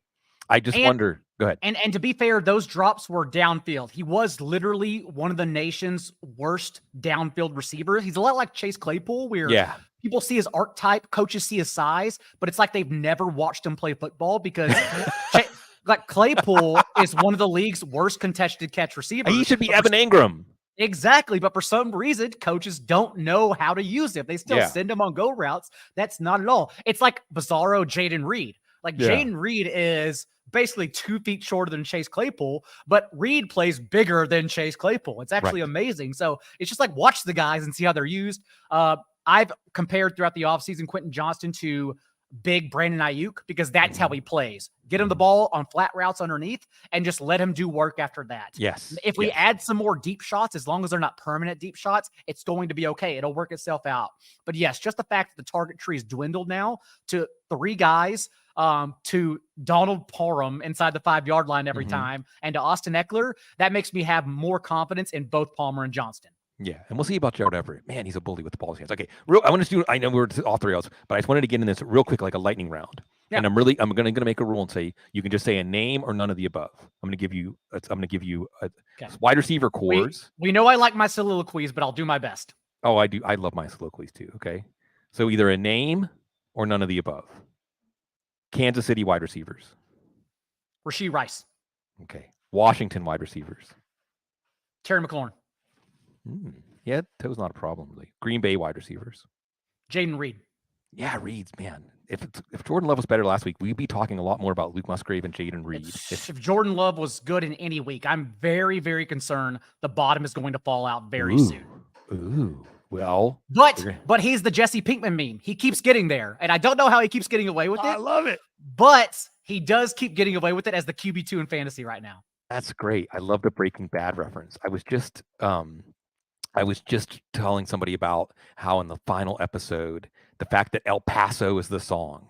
I just wonder. Go ahead. And to be fair, those drops were downfield. He was literally one of the nation's worst downfield receivers. He's a lot like Chase Claypool, where people see his archetype, coaches see his size, but it's like they've never watched him play football because like Claypool is one of the league's worst contested catch receivers. He should be Evan Engram. Exactly. But for some reason, coaches don't know how to use him. They still send him on go routes. That's not at all. It's like Bizarro Jaden Reed. Like Jaden Reed is basically 2 feet shorter than Chase Claypool, but Reed plays bigger than Chase Claypool. It's actually amazing. So it's just like, watch the guys and see how they're used. I've compared throughout the offseason Quentin Johnston to big Brandon Ayuk because that's how he plays. Get him the ball on flat routes underneath and just let him do work after that. Yes. If we add some more deep shots, as long as they're not permanent deep shots, it's going to be okay. It'll work itself out. But yes, just the fact that the target tree is dwindled now to 3 guys, to Donald Parham inside the 5-yard line every time, and to Austin Eckler, that makes me have more confidence in both Palmer and Johnston. Yeah, and we'll see about Gerald Everett. Man, he's a bully with the ball in his hands. Okay, I want to do. I know we're off the rails, but I just wanted to get in this real quick, like a lightning round. Yeah. And I'm gonna make a rule and say you can just say a name or none of the above. I'm gonna give you a wide receiver cores. We know I like my soliloquies, but I'll do my best. Oh, I do. I love my soliloquies too. Okay, so either a name or none of the above. Kansas City wide receivers. Rashee Rice. Okay. Washington wide receivers. Terry McLaurin. Yeah, that was not a problem, really. Green Bay wide receivers. Jaden Reed. Yeah, Reed's, man. If Jordan Love was better last week, we'd be talking a lot more about Luke Musgrave and Jaden Reed. If Jordan Love was good in any week, I'm very, very concerned the bottom is going to fall out very soon. Well. But he's the Jesse Pinkman meme. He keeps getting there, and I don't know how he keeps getting away with it. I love it. But he does keep getting away with it as the QB2 in fantasy right now. That's great. I love the Breaking Bad reference. I was just telling somebody about how in the final episode, the fact that El Paso is the song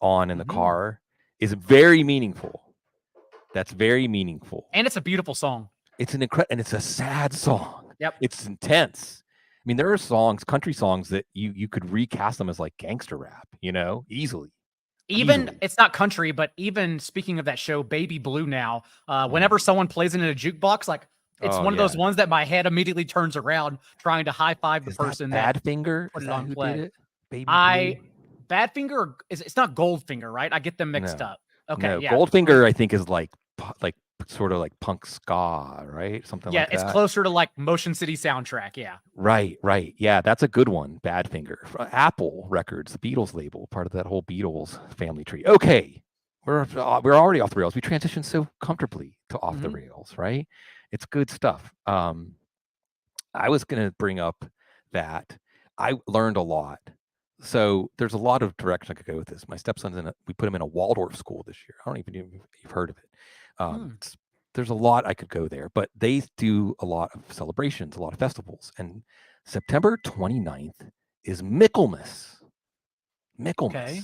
on in the car is very meaningful. That's very meaningful. And it's a beautiful song. It's an and it's a sad song. Yep. It's intense. I mean, there are songs, country songs that you could recast them as like gangster rap, easily. It's not country, but even speaking of that show, Baby Blue now, whenever someone plays it in a jukebox, like, it's one of those ones that my head immediately turns around trying to high five the person that Badfinger put it on play. Did it? Baby Blue? Badfinger it's not Goldfinger, right? I get them mixed up. Okay, no, yeah. Goldfinger I think is like sort of like punk ska, right? Something like that. Yeah, it's closer to like Motion City soundtrack. Yeah. Right. Yeah, that's a good one. Badfinger. Apple Records, the Beatles label, part of that whole Beatles family tree. Okay, we're already off the rails. We transitioned so comfortably to off the rails, right? It's good stuff. I was going to bring up that I learned a lot. So there's a lot of direction I could go with this. My stepson's we put him in a Waldorf school this year. I don't even know if you've heard of it. There's a lot I could go there, but they do a lot of celebrations, a lot of festivals. And September 29th is Michaelmas. Okay.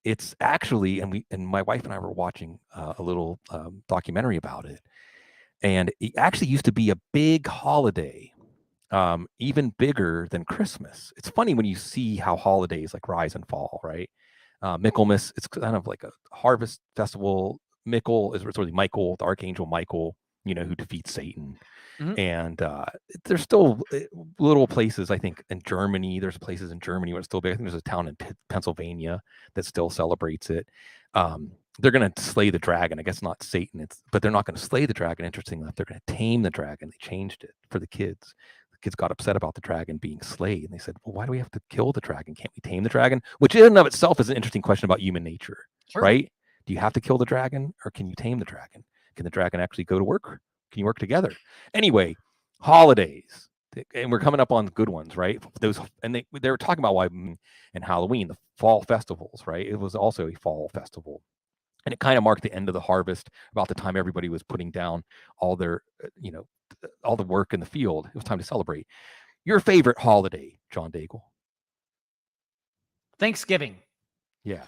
It's actually, and my wife and I were watching a little documentary about it. And it actually used to be a big holiday, even bigger than Christmas. It's funny when you see how holidays like rise and fall, right? Michaelmas, it's kind of like a harvest festival. Michael is really Michael, the Archangel Michael, who defeats Satan. And there's still little places, I think, in Germany. There's places in Germany where it's still big. I think there's a town in Pennsylvania that still celebrates it. They're going to slay the dragon. I guess not Satan, but they're not going to slay the dragon. Interestingly enough, they're going to tame the dragon. They changed it for the kids. The kids got upset about the dragon being slayed, and they said, well, why do we have to kill the dragon? Can't we tame the dragon? Which in and of itself is an interesting question about human nature, right? Do you have to kill the dragon, or can you tame the dragon? Can the dragon actually go to work? Can you work together? Anyway, holidays, and we're coming up on good ones, right? Those, and they were talking about why, and Halloween, the fall festivals, right? It was also a fall festival. And it kind of marked the end of the harvest, about the time everybody was putting down all their, all the work in the field. It was time to celebrate. Your favorite holiday, John Daigle? Thanksgiving. Yeah.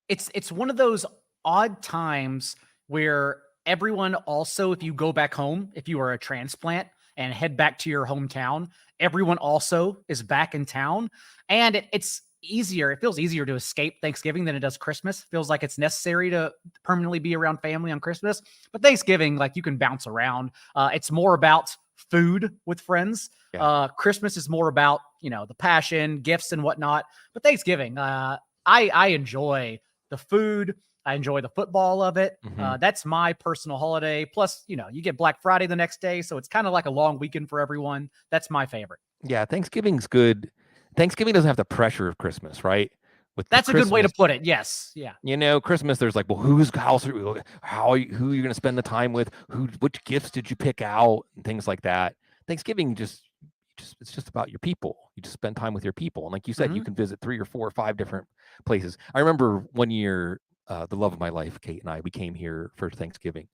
It's one of those odd times where everyone also, if you go back home, if you are a transplant and head back to your hometown, everyone also is back in town. And it's easier. It feels easier to escape Thanksgiving than it does Christmas. It feels like it's necessary to permanently be around family on Christmas. But Thanksgiving, like, you can bounce around. It's more about food with friends. Yeah. Christmas is more about, the passion, gifts and whatnot. But Thanksgiving, I enjoy the food. I enjoy the football of it. That's my personal holiday. Plus, you get Black Friday the next day. So it's kind of like a long weekend for everyone. That's my favorite. Yeah, Thanksgiving's good. Thanksgiving doesn't have the pressure of Christmas, right? That's a good way to put it. Yes. Yeah. Christmas, there's like, well, whose house are you, who are you going to spend the time with? Which gifts did you pick out? And things like that. Thanksgiving, just, it's just about your people. You just spend time with your people. And like you said, you can visit 3 or 4 or 5 different places. I remember one year, the love of my life, Kate and I, we came here for Thanksgiving.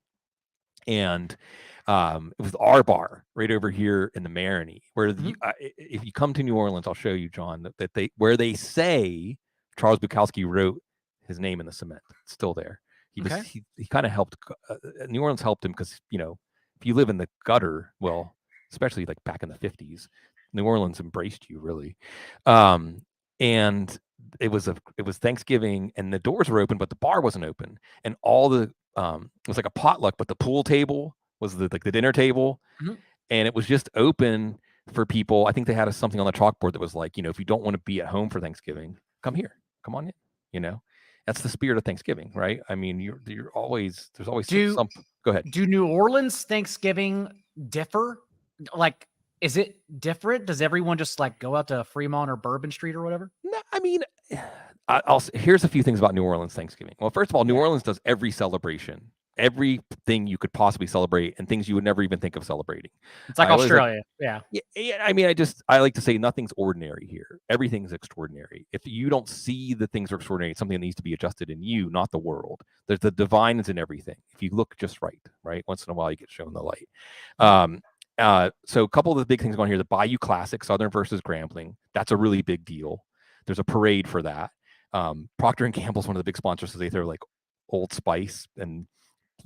And it was our bar right over here in the Marigny, where if you come to New Orleans, I'll show you, John, that where they say Charles Bukowski wrote his name in the cement. It's still there. He kind of helped. New Orleans helped him because, if you live in the gutter, well, especially like back in the 50s, New Orleans embraced you really. And it was Thanksgiving, and the doors were open, but the bar wasn't open, and all the it was like a potluck, but the pool table was the dinner table, and it was just open for people. I think they had something on the chalkboard that was like, if you don't want to be at home for Thanksgiving, come here, come on in. That's the spirit of Thanksgiving, right? I mean, there's always some. Go ahead. Do New Orleans Thanksgiving differ? Like, is it different? Does everyone just like go out to Fremont or Bourbon Street or whatever? No, I mean, here's a few things about New Orleans Thanksgiving. Well, first of all, New Orleans does every celebration, everything you could possibly celebrate, and things you would never even think of celebrating. It's like Australia. Yeah. I mean, I like to say nothing's ordinary here. Everything's extraordinary. If you don't see that things are extraordinary, it's something that needs to be adjusted in you, not the world. There's the divine is in everything. If you look just right? Once in a while you get shown the light. So a couple of the big things going here: the Bayou Classic, Southern versus Grambling. That's a really big deal. There's a parade for that. Procter & Gamble's one of the big sponsors, so they throw like Old Spice and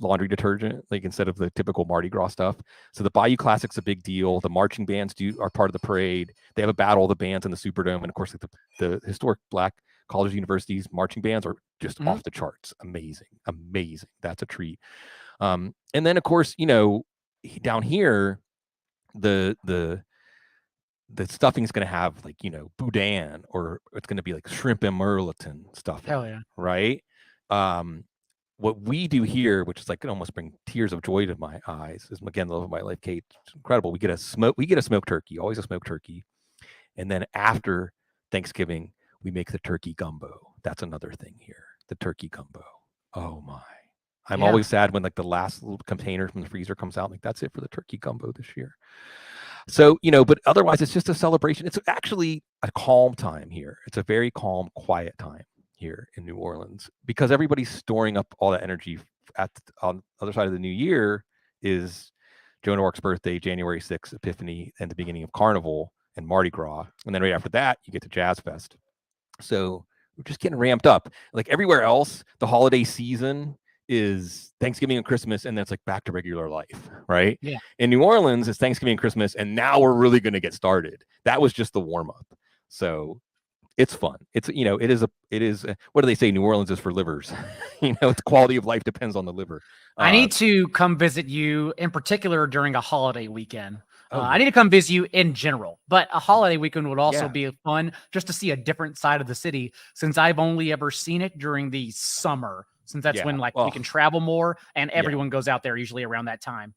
laundry detergent, like instead of the typical Mardi Gras stuff. So the Bayou Classic's a big deal. The marching bands are part of the parade. They have a battle of the bands in the Superdome, and of course, like the historic Black colleges, universities marching bands are just off the charts. Amazing. That's a treat. And then of course, down here, the stuffing is going to have like, boudin, or it's going to be like shrimp and merleton stuffing. Hell yeah. Right. What we do here, which is like, can almost bring tears of joy to my eyes, is again, the love of my life, Kate. It's incredible. We get a smoked turkey, always a smoked turkey. And then after Thanksgiving, we make the turkey gumbo. That's another thing here. The turkey gumbo. Oh my. I'm always sad when like the last little container from the freezer comes out. Like, that's it for the turkey gumbo this year. So, but otherwise it's just a celebration. It's actually a calm time here. It's a very calm, quiet time here in New Orleans, because everybody's storing up all that energy on the other side of the new year is Joan of Arc's birthday, January 6th, Epiphany, and the beginning of Carnival and Mardi Gras. And then right after that, you get to Jazz Fest. So we're just getting ramped up. Like everywhere else, the holiday season is Thanksgiving and Christmas, and then it's like back to regular life, right? Yeah. In New Orleans, it's Thanksgiving and Christmas, and now we're really going to get started. That was just the warm up. So it's fun. It's, it is, what do they say? New Orleans is for livers. Its quality of life depends on the liver. I need to come visit you in particular during a holiday weekend. I need to come visit you in general, but a holiday weekend would also be fun just to see a different side of the city, since I've only ever seen it during the summer, since that's when we can travel more, and everyone goes out there usually around that time.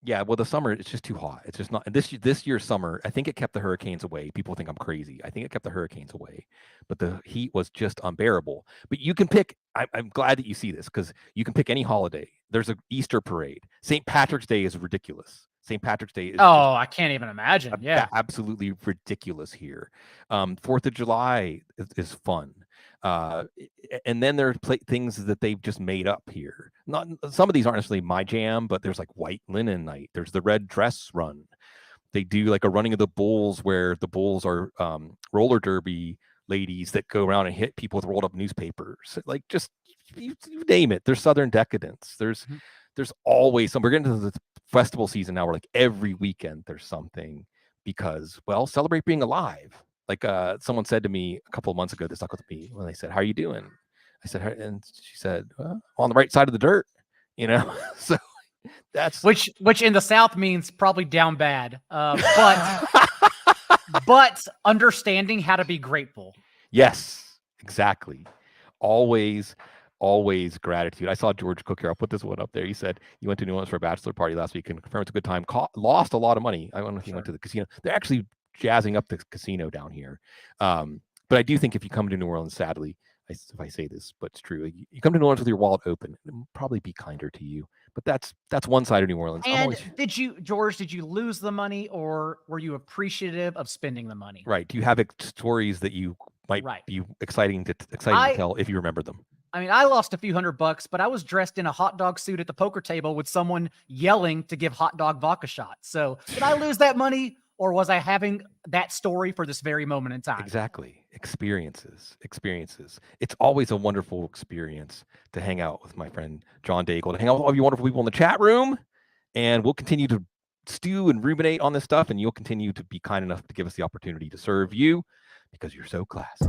Yeah, well, the summer, it's just too hot. It's just not. This year's summer, I think it kept the hurricanes away. People think I'm crazy. I think it kept the hurricanes away, but the heat was just unbearable. But you can pick. I'm glad that you see this, because you can pick any holiday. There's an Easter parade. St. Patrick's Day is ridiculous. St. Patrick's Day is I can't even imagine. Absolutely ridiculous here. 4th of July is fun. And then there are things that they've just made up here. Not some of these aren't necessarily my jam, but there's like White Linen Night. There's the Red Dress Run. They do like a running of the bulls, where the bulls are roller derby ladies that go around and hit people with rolled up newspapers. Like, just you name it. There's Southern Decadence. There's always some. We're getting into the festival season now, where like every weekend there's something, because, well, celebrate being alive. Like someone said to me a couple of months ago, they stuck with me when they said, "How are you doing?" I said, and she said, "Well, on the right side of the dirt," So that's which in the South means probably down bad, but understanding how to be grateful. Yes, exactly. Always gratitude. I saw George Cook here. I'll put this one up there. He said you went to New Orleans for a bachelor party last week and confirmed it's a good time. Lost a lot of money. I don't know if you went to the casino. They're actually jazzing up the casino down here. But I do think if you come to New Orleans, sadly, if I say this, but it's true, you come to New Orleans with your wallet open, it'll probably be kinder to you. But that's one side of New Orleans. And did you lose the money, or were you appreciative of spending the money? Right. Do you have stories that you might be exciting to tell if you remember them? I mean, I lost a few $100, but I was dressed in a hot dog suit at the poker table with someone yelling to give hot dog vodka shots. So did I lose that money, or was I having that story for this very moment in time? Exactly. Experiences. It's always a wonderful experience to hang out with my friend John Daigle, to hang out with all of you wonderful people in the chat room. And we'll continue to stew and ruminate on this stuff, and you'll continue to be kind enough to give us the opportunity to serve you because you're so classy.